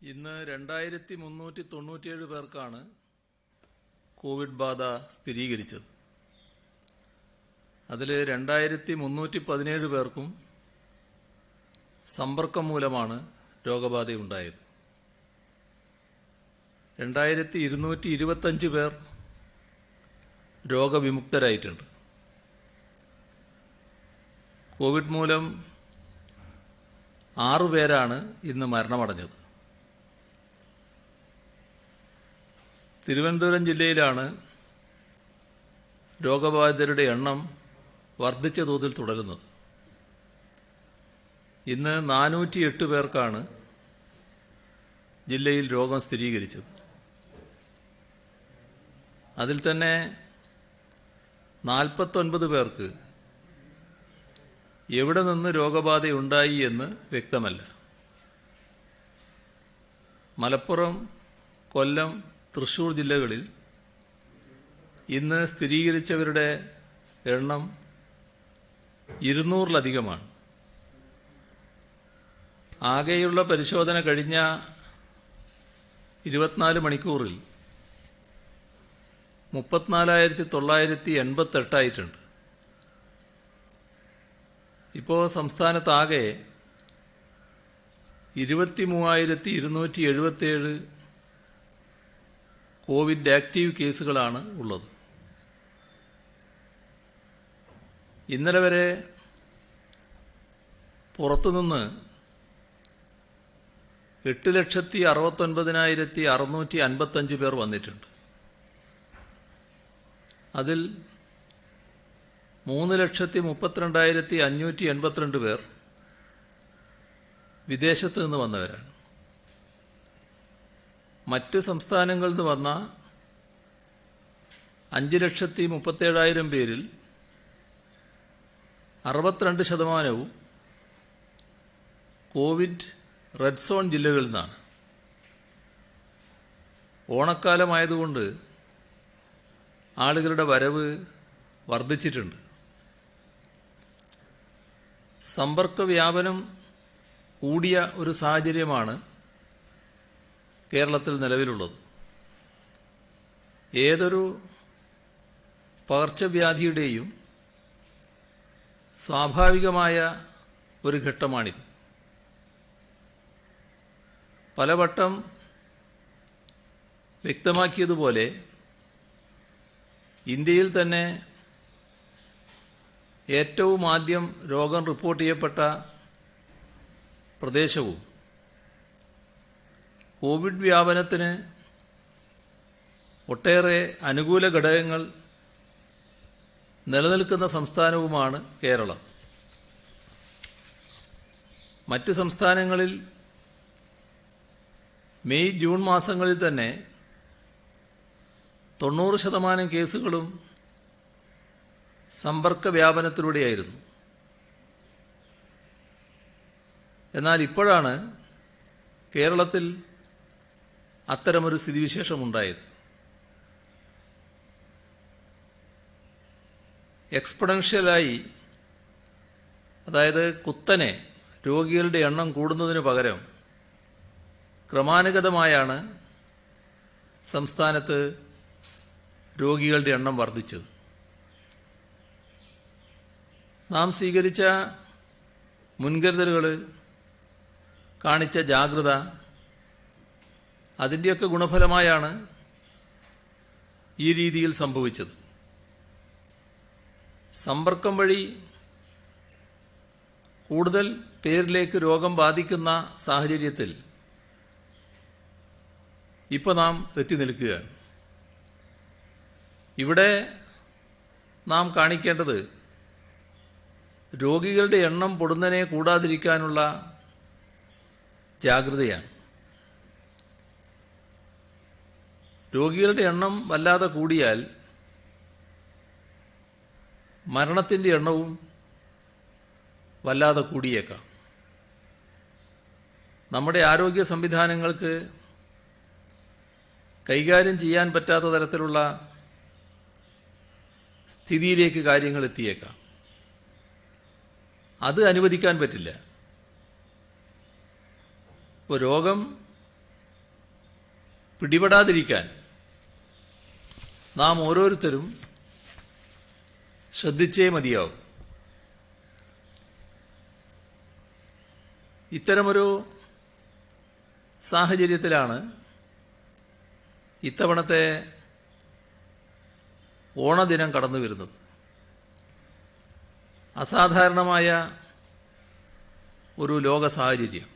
ഇന്ന് 2397 പേർക്കാണ് കോവിഡ് ബാധ സ്ഥിരീകരിച്ചത്. അതിൽ 2317 പേർക്കും സമ്പർക്കം മൂലമാണ് രോഗബാധയുണ്ടായത്. 2225 പേർ രോഗവിമുക്തരായിട്ടുണ്ട്. കോവിഡ് മൂലം 6 പേരാണ് ഇന്ന് മരണമടഞ്ഞത്. തിരുവനന്തപുരം ജില്ലയിലാണ് രോഗബാധിതരുടെ എണ്ണം വർദ്ധിച്ച തോതിൽ തുടരുന്നത്. ഇന്ന് 408 പേർക്കാണ് ജില്ലയിൽ രോഗം സ്ഥിരീകരിച്ചത്. അതിൽ തന്നെ 49 പേർക്ക് എവിടെ നിന്ന് രോഗബാധയുണ്ടായി എന്ന് വ്യക്തമല്ല. മലപ്പുറം, കൊല്ലം, തൃശ്ശൂർ ജില്ലകളിൽ ഇന്ന് സ്ഥിരീകരിച്ചവരുടെ എണ്ണം 200-ലധികമാണ്. ആകെയുള്ള പരിശോധന കഴിഞ്ഞ 24 മണിക്കൂറിൽ 34,988 ആയിട്ടുണ്ട്. ഇപ്പോൾ സംസ്ഥാനത്താകെ 23,277 കോവിഡ് ആക്റ്റീവ് കേസുകളാണ് ഉള്ളത്. ഇന്നലെ വരെ പുറത്തുനിന്ന് 8,69,655 പേർ വന്നിട്ടുണ്ട്. അതിൽ 3,32,582 പേർ വിദേശത്ത് നിന്ന് വന്നവരാണ്. മറ്റ് സംസ്ഥാനങ്ങളിൽ നിന്ന് വന്ന 5,37,000 പേരിൽ 62% കോവിഡ് റെഡ് സോൺ ജില്ലകളിൽ നിന്നാണ്. ഓണക്കാലമായതുകൊണ്ട് ആളുകളുടെ വരവ് വർദ്ധിച്ചിട്ടുണ്ട്. സമ്പർക്ക വ്യാപനം കൂടിയ ഒരു സാഹചര്യമാണ് കേരളത്തിൽ നിലവിലുള്ളത്. ഏതൊരു പകർച്ചവ്യാധിയുടെയും സ്വാഭാവികമായ ഒരു ഘട്ടമാണിത്. പലവട്ടം വ്യക്തമാക്കിയതുപോലെ ഇന്ത്യയിൽ തന്നെ ഏറ്റവും ആദ്യം രോഗം റിപ്പോർട്ട് ചെയ്യപ്പെട്ട പ്രദേശവും കോവിഡ് വ്യാപനത്തിന് ഒട്ടേറെ അനുകൂല ഘടകങ്ങൾ നിലനിൽക്കുന്ന സംസ്ഥാനവുമാണ് കേരളം. മറ്റ് സംസ്ഥാനങ്ങളിൽ മെയ്, ജൂൺ മാസങ്ങളിൽ തന്നെ 90% കേസുകളും സമ്പർക്ക വ്യാപനത്തിലൂടെയായിരുന്നു. എന്നാൽ ഇപ്പോഴാണ് കേരളത്തിൽ അത്തരമൊരു സ്ഥിതിവിശേഷമുണ്ടായത്. എക്സ്പൊണൻഷ്യലായി, അതായത് കുത്തനെ രോഗികളുടെ എണ്ണം കൂടുന്നതിന് പകരം ക്രമാനുഗതമായാണ് സംസ്ഥാനത്ത് രോഗികളുടെ എണ്ണം വർദ്ധിച്ചത്. നാം സ്വീകരിച്ച മുൻകരുതലുകൾ, കാണിച്ച ജാഗ്രത, അതിൻ്റെയൊക്കെ ഗുണഫലമായാണ് ഈ രീതിയിൽ സംഭവിച്ചത്. സമ്പർക്കം വഴി കൂടുതൽ പേരിലേക്ക് രോഗം ബാധിക്കുന്ന സാഹചര്യത്തിൽ ഇപ്പോൾ നാം എത്തി നിൽക്കുകയാണ്. ഇവിടെ നാം കാണിക്കേണ്ടത് രോഗികളുടെ എണ്ണം പൊടുന്നനെ കൂടാതിരിക്കാനുള്ള ജാഗ്രതയാണ്. രോഗികളുടെ എണ്ണം വല്ലാതെ കൂടിയാൽ മരണത്തിൻ്റെ എണ്ണവും വല്ലാതെ കൂടിയേക്കാം. നമ്മുടെ ആരോഗ്യ സംവിധാനങ്ങൾക്ക് കൈകാര്യം ചെയ്യാൻ പറ്റാത്ത തരത്തിലുള്ള സ്ഥിതിയിലേക്ക് കാര്യങ്ങൾ എത്തിയേക്കാം. അത് അനുവദിക്കാൻ പറ്റില്ല. ഇപ്പോൾ രോഗം പിടിപെടാതിരിക്കാൻ നാം ഓരോരുത്തരും ശ്രദ്ധിച്ചേ മതിയാവും. ഇത്തരമൊരു സാഹചര്യത്തിലാണ് ഇത്തവണത്തെ ഓണദിനം കടന്നു വരുന്നത്. അസാധാരണമായ ഒരു ലോക സാഹചര്യം.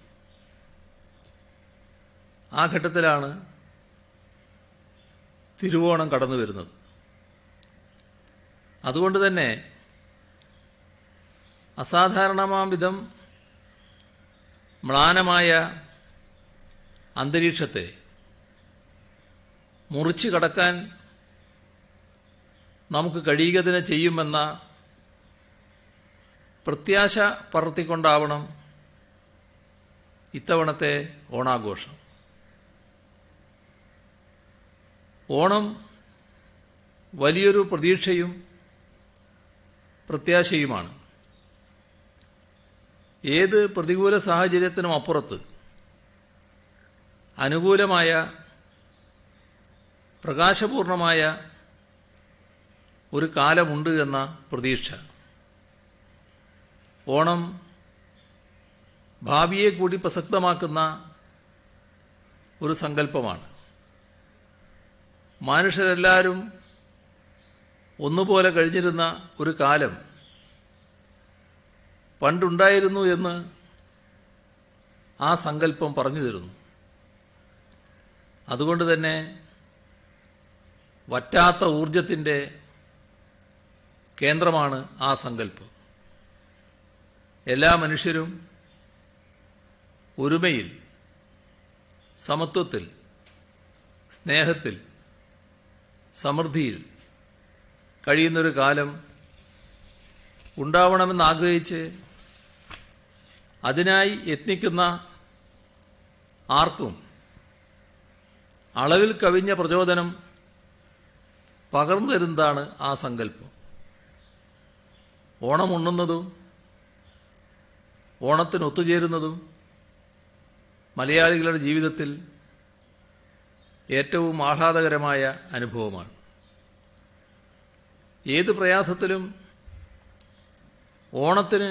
ആ ഘട്ടത്തിലാണ് തിരുവോണം കടന്നു വരുന്നത്. അതുകൊണ്ട് തന്നെ അസാധാരണമാം വിധം മ്ലാനമായ അന്തരീക്ഷത്തെ മുറിച്ചു കടക്കാൻ നമുക്ക് കഴിയുക തന്നെ ചെയ്യുമെന്ന പ്രത്യാശ പറത്തിക്കൊണ്ടാവണം ഇത്തവണത്തെ ഓണാഘോഷം. ഓണം വലിയൊരു പ്രതീക്ഷയും പ്രത്യാശയുമാണ്. ഏത് പ്രതികൂല സാഹചര്യത്തിനും അപ്പുറത്ത് അനുകൂലമായ പ്രകാശപൂർണമായ ഒരു കാലമുണ്ട് എന്ന പ്രതീക്ഷ. ഓണം ഭാവിയെ കൂടി പ്രസക്തമാക്കുന്ന ഒരു സങ്കല്പമാണ്. മനുഷ്യരെല്ലാവരും ഒന്നുപോലെ കഴിഞ്ഞിരുന്ന ഒരു കാലം പണ്ടുണ്ടായിരുന്നു എന്ന് ആ സങ്കല്പം പറഞ്ഞു തരുന്നു. അതുകൊണ്ട് തന്നെ വറ്റാത്ത ഊർജത്തിൻ്റെ കേന്ദ്രമാണ് ആ സങ്കല്പം. എല്ലാ മനുഷ്യരും ഒരുമയിൽ, സമത്വത്തിൽ, സ്നേഹത്തിൽ, സമൃദ്ധിയിൽ കഴിയുന്നൊരു കാലം ഉണ്ടാവണമെന്നാഗ്രഹിച്ച് അതിനായി യത്നിക്കുന്ന ആർക്കും അളവിൽ കവിഞ്ഞ പ്രചോദനം പകർന്നു തരുന്നതാണ് ആ സങ്കല്പം. ഓണം ഉണ്ണുന്നതും ഓണത്തിന് ഒത്തുചേരുന്നതും മലയാളികളുടെ ജീവിതത്തിൽ ഏറ്റവും ആഹ്ലാദകരമായ അനുഭവമാണ്. ഏത് പ്രയാസത്തിലും ഓണത്തിന്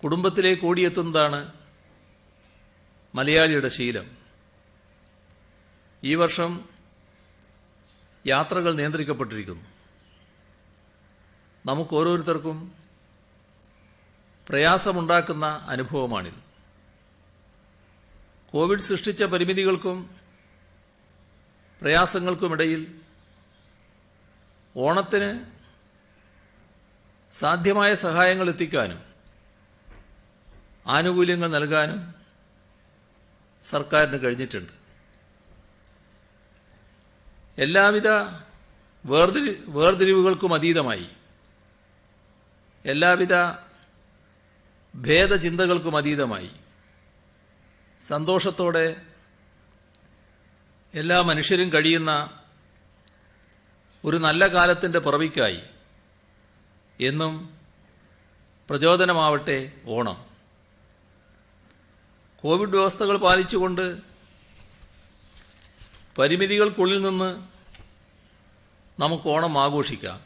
കുടുംബത്തിലേക്ക് ഓടിയെത്തുന്നതാണ് മലയാളിയുടെ ശീലം. ഈ വർഷം യാത്രകൾ നിയന്ത്രിക്കപ്പെട്ടിരിക്കുന്നു. നമുക്ക് ഓരോരുത്തർക്കും പ്രയാസമുണ്ടാക്കുന്ന അനുഭവമാണിത്. കോവിഡ് സൃഷ്ടിച്ച പരിമിതികൾക്കും പ്രയാസങ്ങൾക്കുമിടയിൽ ഓണത്തിന് സാധ്യമായ സഹായങ്ങൾ എത്തിക്കാനും ആനുകൂല്യങ്ങൾ നൽകാനും സർക്കാരിന് കഴിഞ്ഞിട്ടുണ്ട്. എല്ലാവിധ വേർതിരിവുകൾക്കും അതീതമായി, എല്ലാവിധ ഭേദചിന്തകൾക്കും അതീതമായി സന്തോഷത്തോടെ എല്ലാ മനുഷ്യരും കഴിയുന്ന ഒരു നല്ല കാലത്തിൻ്റെ പിറവിക്കായി എന്നും പ്രചോദനമാവട്ടെ ഓണം. കോവിഡ് വ്യവസ്ഥകൾ പാലിച്ചുകൊണ്ട് പരിമിതികൾക്കുള്ളിൽ നിന്ന് നമുക്ക് ഓണം ആഘോഷിക്കാം.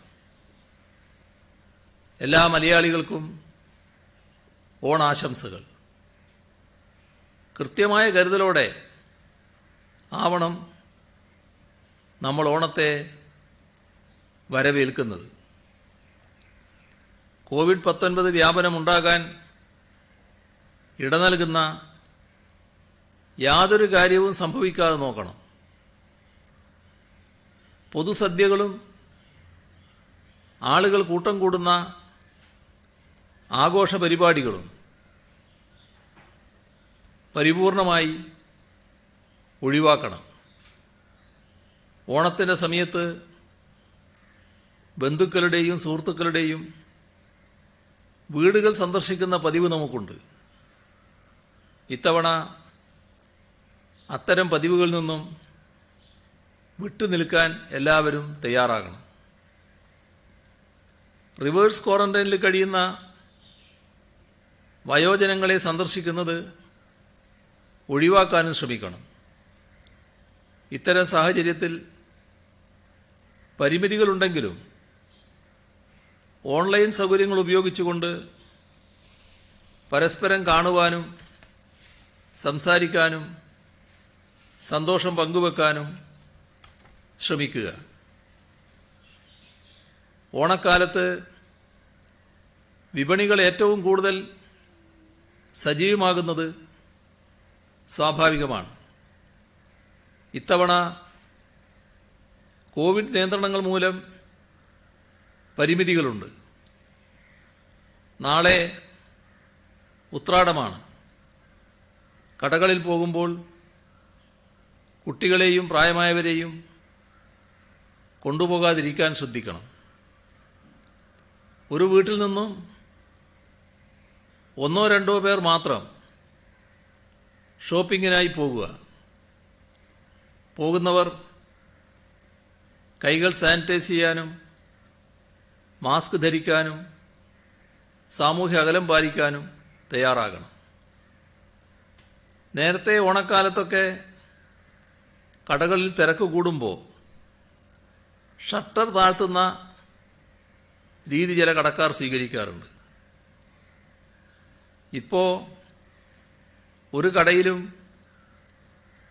എല്ലാ മലയാളികൾക്കും ഓണാശംസകൾ. കൃത്യമായ കരുതലോടെ ആവണം നമ്മൾ ഓണത്തെ വരവേൽക്കുന്നത്. കോവിഡ്-19 വ്യാപനമുണ്ടാകാൻ ഇട നൽകുന്ന യാതൊരു കാര്യവും സംഭവിക്കാതെ നോക്കണം. പൊതുസദ്യകളും ആളുകൾ കൂട്ടം കൂടുന്ന ആഘോഷ പരിപാടികളും പരിപൂർണമായി ഒഴിവാക്കണം. ഓണത്തിൻ്റെ സമയത്ത് ബന്ധുക്കളുടെയും സുഹൃത്തുക്കളുടെയും വീടുകൾ സന്ദർശിക്കുന്ന പതിവ് നമുക്കുണ്ട്. ഇത്തവണ അത്തരം പതിവുകളിൽ നിന്നും വിട്ടുനിൽക്കാൻ എല്ലാവരും തയ്യാറാകണം. റിവേഴ്സ് ക്വാറന്റൈനിൽ കഴിയുന്ന വയോജനങ്ങളെ സന്ദർശിക്കുന്നത് ഒഴിവാക്കാനും ശ്രമിക്കണം. ഇത്തരം സാഹചര്യത്തിൽ പരിമിതികളുണ്ടെങ്കിലും ഓൺലൈൻ സൗകര്യങ്ങൾ ഉപയോഗിച്ചുകൊണ്ട് പരസ്പരം കാണുവാനും സംസാരിക്കാനും സന്തോഷം പങ്കുവെക്കാനും ശ്രമിക്കുക. ഓണക്കാലത്ത് വിപണികൾ ഏറ്റവും കൂടുതൽ സജീവമാകുന്നത് സ്വാഭാവികമാണ്. ഇത്തവണ കോവിഡ് നിയന്ത്രണങ്ങൾ മൂലം പരിമിതികളുണ്ട്. നാളെ ഉത്രാടമാണ്. കടകളിൽ പോകുമ്പോൾ കുട്ടികളെയും പ്രായമായവരെയും കൊണ്ടുപോകാതിരിക്കാൻ ശ്രദ്ധിക്കണം. ഒരു വീട്ടിൽ നിന്നും ഒന്നോ രണ്ടോ പേർ മാത്രം ഷോപ്പിങ്ങിനായി പോകുക. പോകുന്നവർ കൈകൾ സാനിറ്റൈസ് ചെയ്യാനും മാസ്ക് ധരിക്കാനും സാമൂഹ്യ അകലം പാലിക്കാനും തയ്യാറാകണം. നേരത്തെ ഓണക്കാലത്തൊക്കെ കടകളിൽ തിരക്ക് കൂടുമ്പോൾ ഷട്ടർ താഴ്ത്തുന്ന രീതി ചില കടക്കാർ സ്വീകരിക്കാറുണ്ട്. ഇപ്പോൾ ഒരു കടയിലും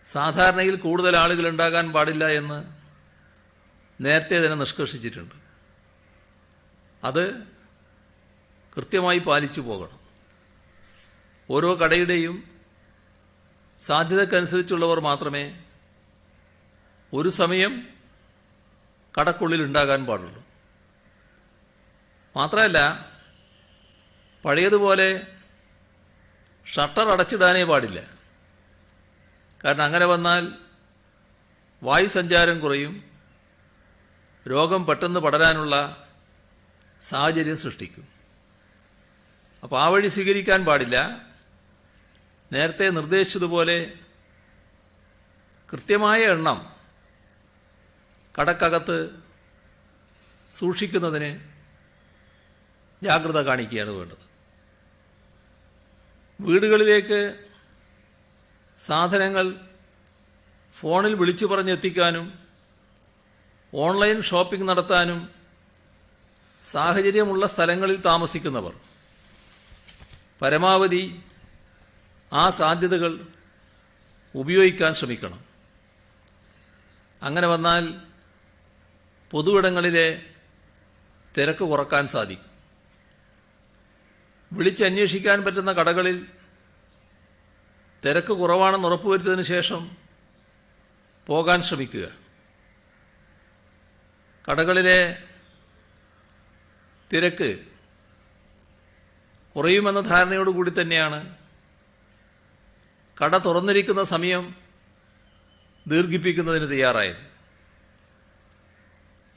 സാധാരണയിൽ കൂടുതൽ ആളുകൾ ഉണ്ടാകാൻ പാടില്ല എന്ന് നേരത്തെ തന്നെ നിഷ്കർഷിച്ചിട്ടുണ്ട്. അത് കൃത്യമായി പാലിച്ചു പോകണം. ഓരോ കടയുടെയും സാധ്യതക്കനുസരിച്ചുള്ളവർ മാത്രമേ ഒരു സമയം കടക്കുള്ളിൽ ഉണ്ടാകാൻ പാടുള്ളൂ. മാത്രമല്ല, പഴയതുപോലെ ഷട്ടർ അടച്ചിടാനേ പാടില്ല. കാരണം അങ്ങനെ വന്നാൽ വായുസഞ്ചാരം കുറയും, രോഗം പെട്ടെന്ന് പടരാനുള്ള സാഹചര്യം സൃഷ്ടിക്കും. അപ്പോൾ ആ വഴി സ്വീകരിക്കാൻ പാടില്ല. നേരത്തെ നിർദ്ദേശിച്ചതുപോലെ കൃത്യമായ എണ്ണം കടക്കകത്ത് സൂക്ഷിക്കുന്നതിന് ജാഗ്രത കാണിക്കുകയാണ് വേണ്ടത്. വീടുകളിലേക്ക് സാധനങ്ങൾ ഫോണിൽ വിളിച്ചു പറഞ്ഞെത്തിക്കാനും ഓൺലൈൻ ഷോപ്പിംഗ് നടത്താനും സാഹചര്യമുള്ള സ്ഥലങ്ങളിൽ താമസിക്കുന്നവർ പരമാവധി ആ സാധ്യതകൾ ഉപയോഗിക്കാൻ ശ്രമിക്കണം. അങ്ങനെ വന്നാൽ പൊതുവിടങ്ങളിലെ തിരക്ക് കുറക്കാൻ സാധിക്കും. വിളിച്ചന്വേഷിക്കാൻ പറ്റുന്ന കടകളിൽ തിരക്ക് കുറവാണെന്ന് ഉറപ്പുവരുത്തിയതിനു ശേഷം പോകാൻ ശ്രമിക്കുക. കടകളിലെ തിരക്ക് കുറയുമെന്ന ധാരണയോടുകൂടി തന്നെയാണ് കട തുറന്നിരിക്കുന്ന സമയം ദീർഘിപ്പിക്കുന്നതിന് തയ്യാറായത്.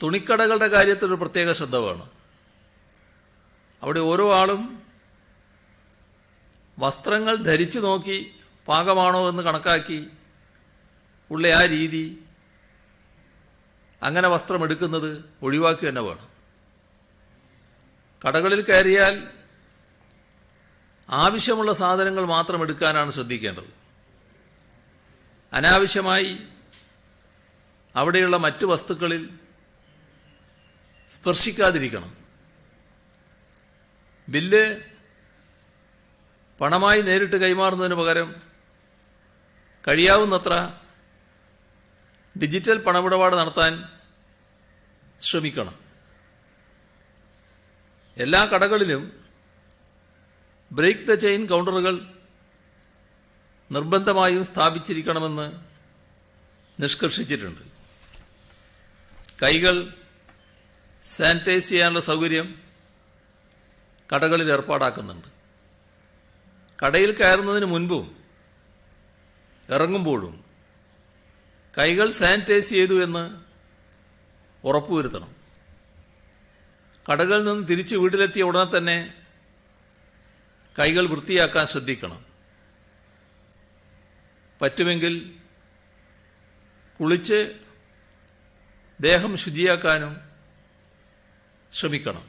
തുണിക്കടകളുടെ കാര്യത്തിൽ ഒരു പ്രത്യേക ശ്രദ്ധ വേണം. അവിടെ ഓരോ ആളും വസ്ത്രങ്ങൾ ധരിച്ചു നോക്കി പാകമാണോ എന്ന് കണക്കാക്കി ഉള്ള ആ രീതി, അങ്ങനെ വസ്ത്രം എടുക്കുന്നത് ഒഴിവാക്കുക തന്നെ വേണം. കടകളിൽ കയറിയാൽ ആവശ്യമുള്ള സാധനങ്ങൾ മാത്രം എടുക്കാനാണ് ശ്രദ്ധിക്കേണ്ടത്. അനാവശ്യമായി അവിടെയുള്ള മറ്റു വസ്തുക്കളിൽ സ്പർശിക്കാതിരിക്കണം. ബില്ല് പണമായി നേരിട്ട് കൈമാറുന്നതിന് പകരം കഴിയാവുന്നത്ര ഡിജിറ്റൽ പണമിടപാട് നടത്താൻ ശ്രമിക്കണം. എല്ലാ കടകളിലും ബ്രേക്ക് ദ ചെയിൻ കൗണ്ടറുകൾ നിർബന്ധമായും സ്ഥാപിച്ചിരിക്കണമെന്ന് നിഷ്കർഷിച്ചിട്ടുണ്ട്. കൈകൾ സാനിറ്റൈസ് ചെയ്യാനുള്ള സൗകര്യം കടകളിൽ ഏർപ്പാടാക്കുന്നുണ്ട്. കടയിൽ കയറുന്നതിന് മുൻപും ഇറങ്ങുമ്പോഴും കൈകൾ സാനിറ്റൈസ് ചെയ്തു എന്ന് ഉറപ്പുവരുത്തണം. കടകളിൽ നിന്ന് തിരിച്ച് വീട്ടിലെത്തിയ ഉടനെ തന്നെ കൈകൾ വൃത്തിയാക്കാൻ ശ്രദ്ധിക്കണം. പറ്റുമെങ്കിൽ കുളിച്ച് ദേഹം ശുചിയാക്കാനും ശ്രമിക്കണം.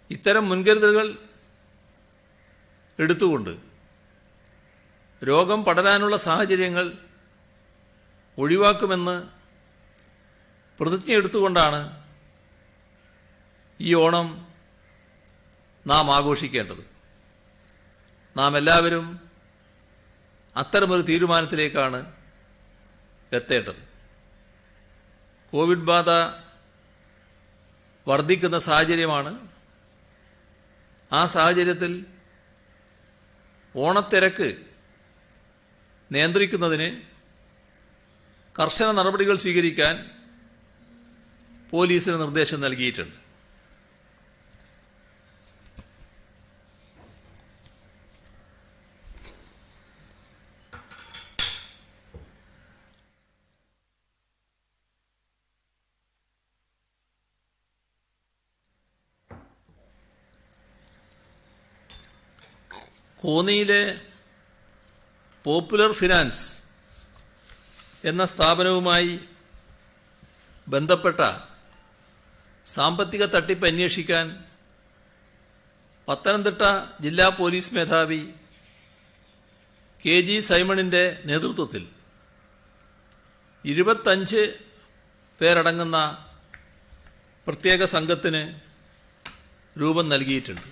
ഇത്തരം മുൻകരുതലുകൾ എടുത്തുകൊണ്ട് രോഗം പടരാനുള്ള സാഹചര്യങ്ങൾ ഒഴിവാക്കുമെന്ന് പ്രതിജ്ഞയെടുത്തുകൊണ്ടാണ് ഈ ഓണം നാം ആഘോഷിക്കേണ്ടത്. നാം എല്ലാവരും അത്തരമൊരു തീരുമാനത്തിലേക്കാണ് എത്തേണ്ടത്. കോവിഡ് ബാധ വർദ്ധിക്കുന്ന സാഹചര്യമാണ്. ആ സാഹചര്യത്തിൽ ഓണത്തിരക്ക് നിയന്ത്രിക്കുന്നതിന് കർശന നടപടികൾ സ്വീകരിക്കാൻ പോലീസിന് നിർദ്ദേശം നൽകിയിട്ടുണ്ട്. കോന്നിയിലെ പോപ്പുലർ ഫിനാൻസ് എന്ന സ്ഥാപനവുമായി ബന്ധപ്പെട്ട സാമ്പത്തിക തട്ടിപ്പ് അന്വേഷിക്കാൻ പത്തനംതിട്ട ജില്ലാ പോലീസ് മേധാവി KG സൈമണിൻ്റെ നേതൃത്വത്തിൽ 25 പേരടങ്ങുന്ന പ്രത്യേക സംഘത്തിന് രൂപം നൽകിയിട്ടുണ്ട്.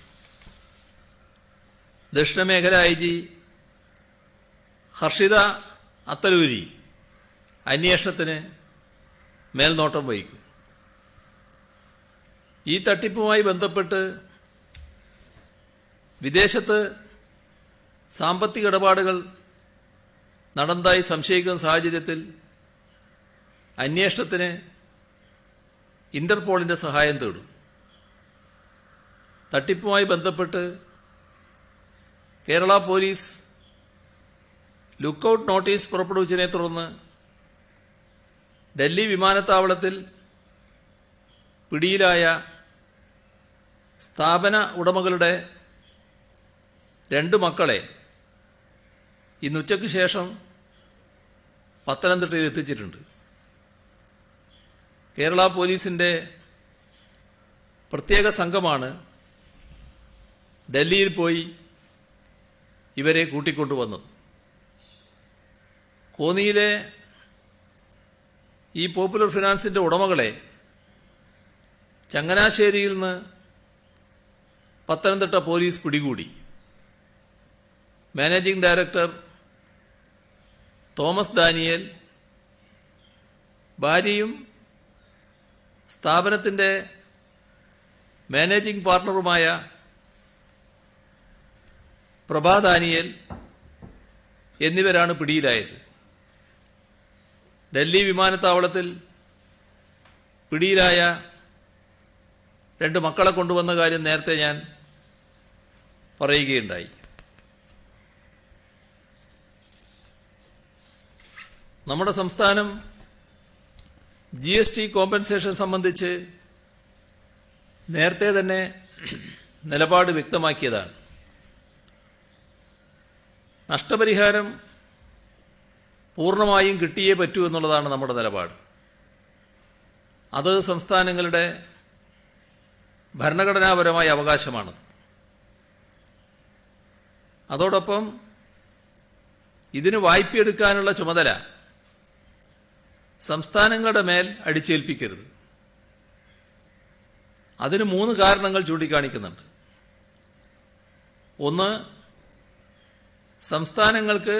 ദക്ഷിണമേഖല IG ഹർഷിത അത്തലൂരി അന്വേഷണത്തിന് മേൽനോട്ടം വഹിക്കും. ഈ തട്ടിപ്പുമായി ബന്ധപ്പെട്ട് വിദേശത്ത് സാമ്പത്തിക ഇടപാടുകൾ നടന്നതായി സംശയിക്കുന്ന സാഹചര്യത്തിൽ അന്വേഷണത്തിന് ഇന്റർപോളിൻ്റെ സഹായം തേടും. തട്ടിപ്പുമായി ബന്ധപ്പെട്ട് കേരള പോലീസ് ലുക്കൌട്ട് നോട്ടീസ് പുറപ്പെടുവിച്ചതിനെ തുടർന്ന് ഡൽഹി വിമാനത്താവളത്തിൽ പിടിയിലായ സ്ഥാപന ഉടമകളുടെ 2 മക്കളെ ഇന്ന് ഉച്ചയ്ക്ക് ശേഷം പത്തനംതിട്ടയിൽ എത്തിച്ചിട്ടുണ്ട്. കേരള പോലീസിൻ്റെ പ്രത്യേക സംഘമാണ് ഡൽഹിയിൽ പോയി ഇവരെ കൂട്ടിക്കൊണ്ടുവന്നത്. കോന്നിയിലെ ഈ പോപ്പുലർ ഫിനാൻസിൻ്റെ ഉടമകളെ ചങ്ങനാശ്ശേരിയിൽ നിന്ന് പത്തനംതിട്ട പോലീസ് പിടികൂടി. മാനേജിംഗ് ഡയറക്ടർ തോമസ് ദാനിയേൽ, ഭാര്യയും സ്ഥാപനത്തിൻ്റെ മാനേജിംഗ് പാർട്ണറുമായ പ്രഭാ ദാനിയേൽ എന്നിവരാണ് പിടിയിലായത്. ഡൽഹി വിമാനത്താവളത്തിൽ പിടിയിലായ 2 മക്കളെ കൊണ്ടുവന്ന കാര്യം നേരത്തെ ഞാൻ പറയുകയുണ്ടായി. നമ്മുടെ സംസ്ഥാനം GST കോമ്പൻസേഷൻ സംബന്ധിച്ച് നേരത്തെ തന്നെ നിലപാട് വ്യക്തമാക്കിയതാണ്. നഷ്ടപരിഹാരം പൂർണ്ണമായും കിട്ടിയേ പറ്റൂ എന്നുള്ളതാണ് നമ്മുടെ നിലപാട്. അത് സംസ്ഥാനങ്ങളുടെ ഭരണഘടനാപരമായ അവകാശമാണ്. അതോടൊപ്പം ഇതിന് വായ്പയെടുക്കാനുള്ള ചുമതല സംസ്ഥാനങ്ങളുടെ മേൽ അടിച്ചേൽപ്പിക്കരുത്. അതിന് 3 കാരണങ്ങൾ ചൂണ്ടിക്കാണിക്കുന്നുണ്ട്. ഒന്ന്, സംസ്ഥാനങ്ങൾക്ക്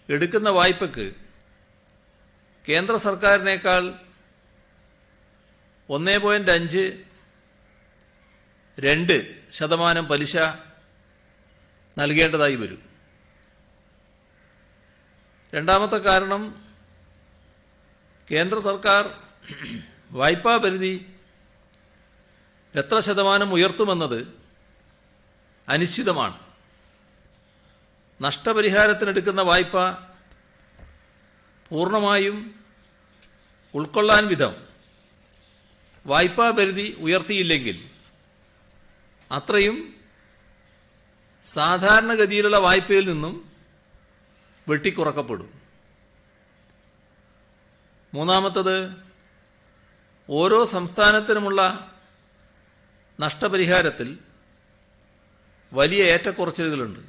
എടുക്കുന്ന വായ്പയ്ക്ക് കേന്ദ്ര സർക്കാരിനേക്കാൾ 1.52% പലിശ നൽകേണ്ടതായി വരും. രണ്ടാമത്തെ കാരണം, കേന്ദ്ര സർക്കാർ വായ്പാ പരിധി എത്ര ശതമാനം ഉയർത്തുമെന്നത് അനിശ്ചിതമാണ്. നഷ്ടപരിഹാരത്തിനെടുക്കുന്ന വായ്പ പൂർണ്ണമായും ഉൾക്കൊള്ളാൻ വിധം വായ്പാ പരിധി ഉയർത്തിയില്ലെങ്കിൽ അത്രയും സാധാരണഗതിയിലുള്ള വായ്പയിൽ നിന്നും വെട്ടിക്കുറക്കപ്പെടും. മൂന്നാമത്തത്, ഓരോ സംസ്ഥാനത്തിനുമുള്ള നഷ്ടപരിഹാരത്തിൽ വലിയ ഏറ്റക്കുറച്ചിലുകളുണ്ട്.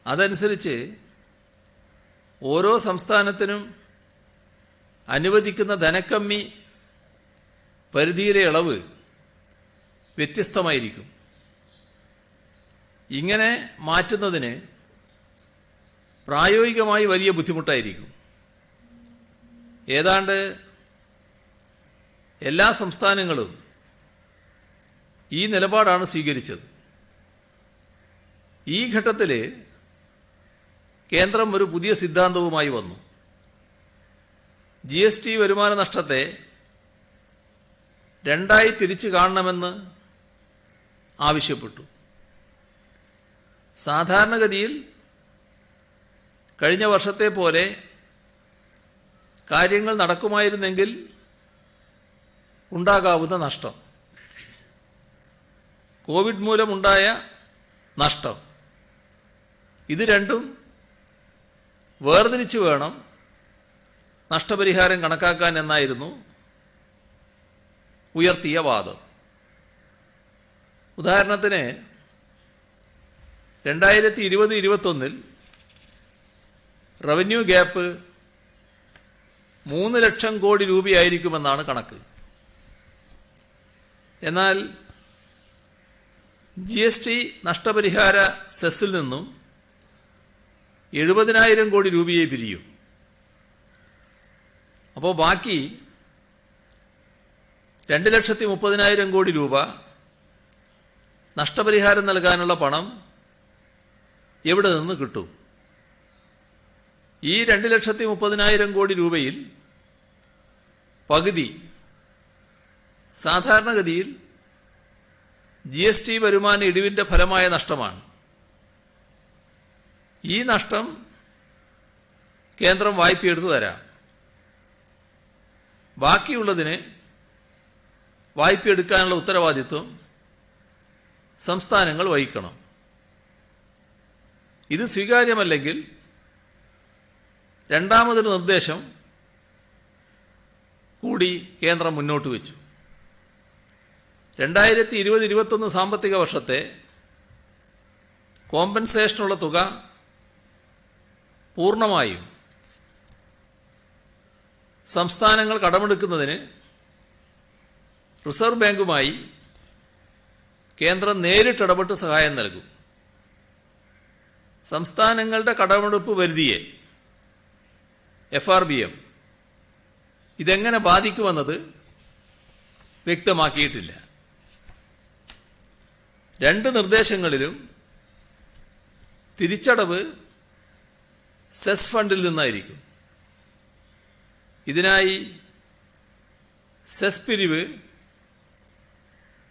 അതനുസരിച്ച് ഓരോ സംസ്ഥാനത്തിനും അനുവദിക്കുന്ന ധനക്കമ്മി പരിധിയിലെ ഇളവ് വ്യത്യസ്തമായിരിക്കും. ഇങ്ങനെ മാറ്റുന്നതിന് പ്രായോഗികമായി വലിയ ബുദ്ധിമുട്ടായിരിക്കും. ഏതാണ്ട് എല്ലാ സംസ്ഥാനങ്ങളും ഈ നിലപാടാണ് സ്വീകരിച്ചത്. ഈ ഘട്ടത്തിൽ കേന്ദ്രം ഒരു പുതിയ സിദ്ധാന്തവുമായി വന്നു. GST വരുമാന നഷ്ടത്തെ രണ്ടായി തിരിച്ചു കാണണമെന്ന് ആവശ്യപ്പെട്ടു. സാധാരണഗതിയിൽ കഴിഞ്ഞ വർഷത്തെ പോലെ കാര്യങ്ങൾ നടക്കുമായിരുന്നെങ്കിൽ ഉണ്ടാകാവുന്ന നഷ്ടം, കോവിഡ് മൂലമുണ്ടായ നഷ്ടം, ഇത് രണ്ടും വേർതിരിച്ചു വേണം നഷ്ടപരിഹാരം കണക്കാക്കാൻ എന്നായിരുന്നു ഉയർത്തിയ വാദം. ഉദാഹരണത്തിന് 2020-21 റവന്യൂ ഗ്യാപ്പ് 3 ലക്ഷം കോടി രൂപയായിരിക്കുമെന്നാണ് കണക്ക്. എന്നാൽ GST നഷ്ടപരിഹാര സെസ്സിൽ നിന്നും 70,000 കോടി രൂപയെ പിരിയും. അപ്പോൾ ബാക്കി 2,30,000 കോടി രൂപ നഷ്ടപരിഹാരം നൽകാനുള്ള പണം എവിടെ നിന്ന് കിട്ടും? ഈ 2,30,000 കോടി രൂപയിൽ പകുതി സാധാരണഗതിയിൽ GST വരുമാന ഇടിവിന്റെ ഫലമായ നഷ്ടമാണ്. ഈ നഷ്ടം കേന്ദ്രം വായ്പയെടുത്തു തരാം. ബാക്കിയുള്ളതിന് വായ്പയെടുക്കാനുള്ള ഉത്തരവാദിത്വം സംസ്ഥാനങ്ങൾ വഹിക്കണം. ഇത് സ്വീകാര്യമല്ലെങ്കിൽ രണ്ടാമതൊരു നിർദ്ദേശം കൂടി കേന്ദ്രം മുന്നോട്ട് വെച്ചു. 2020-21 സാമ്പത്തിക വർഷത്തെ കോമ്പൻസേഷനുള്ള തുക പൂർണ്ണമായും സംസ്ഥാനങ്ങൾ കടമെടുക്കുന്നതിന് റിസർവ് ബാങ്കുമായി കേന്ദ്രം നേരിട്ടിടപെട്ട് സഹായം നൽകും. സംസ്ഥാനങ്ങളുടെ കടമെടുപ്പ് പരിധിയെ FRBM ഇതെങ്ങനെ ബാധിക്കുമെന്നത് വ്യക്തമാക്കിയിട്ടില്ല. രണ്ട് നിർദ്ദേശങ്ങളിലും തിരിച്ചടവ് സെസ് ഫണ്ടിൽ നിന്നായിരിക്കും. ഇതിനായി സെസ് പിരിവ്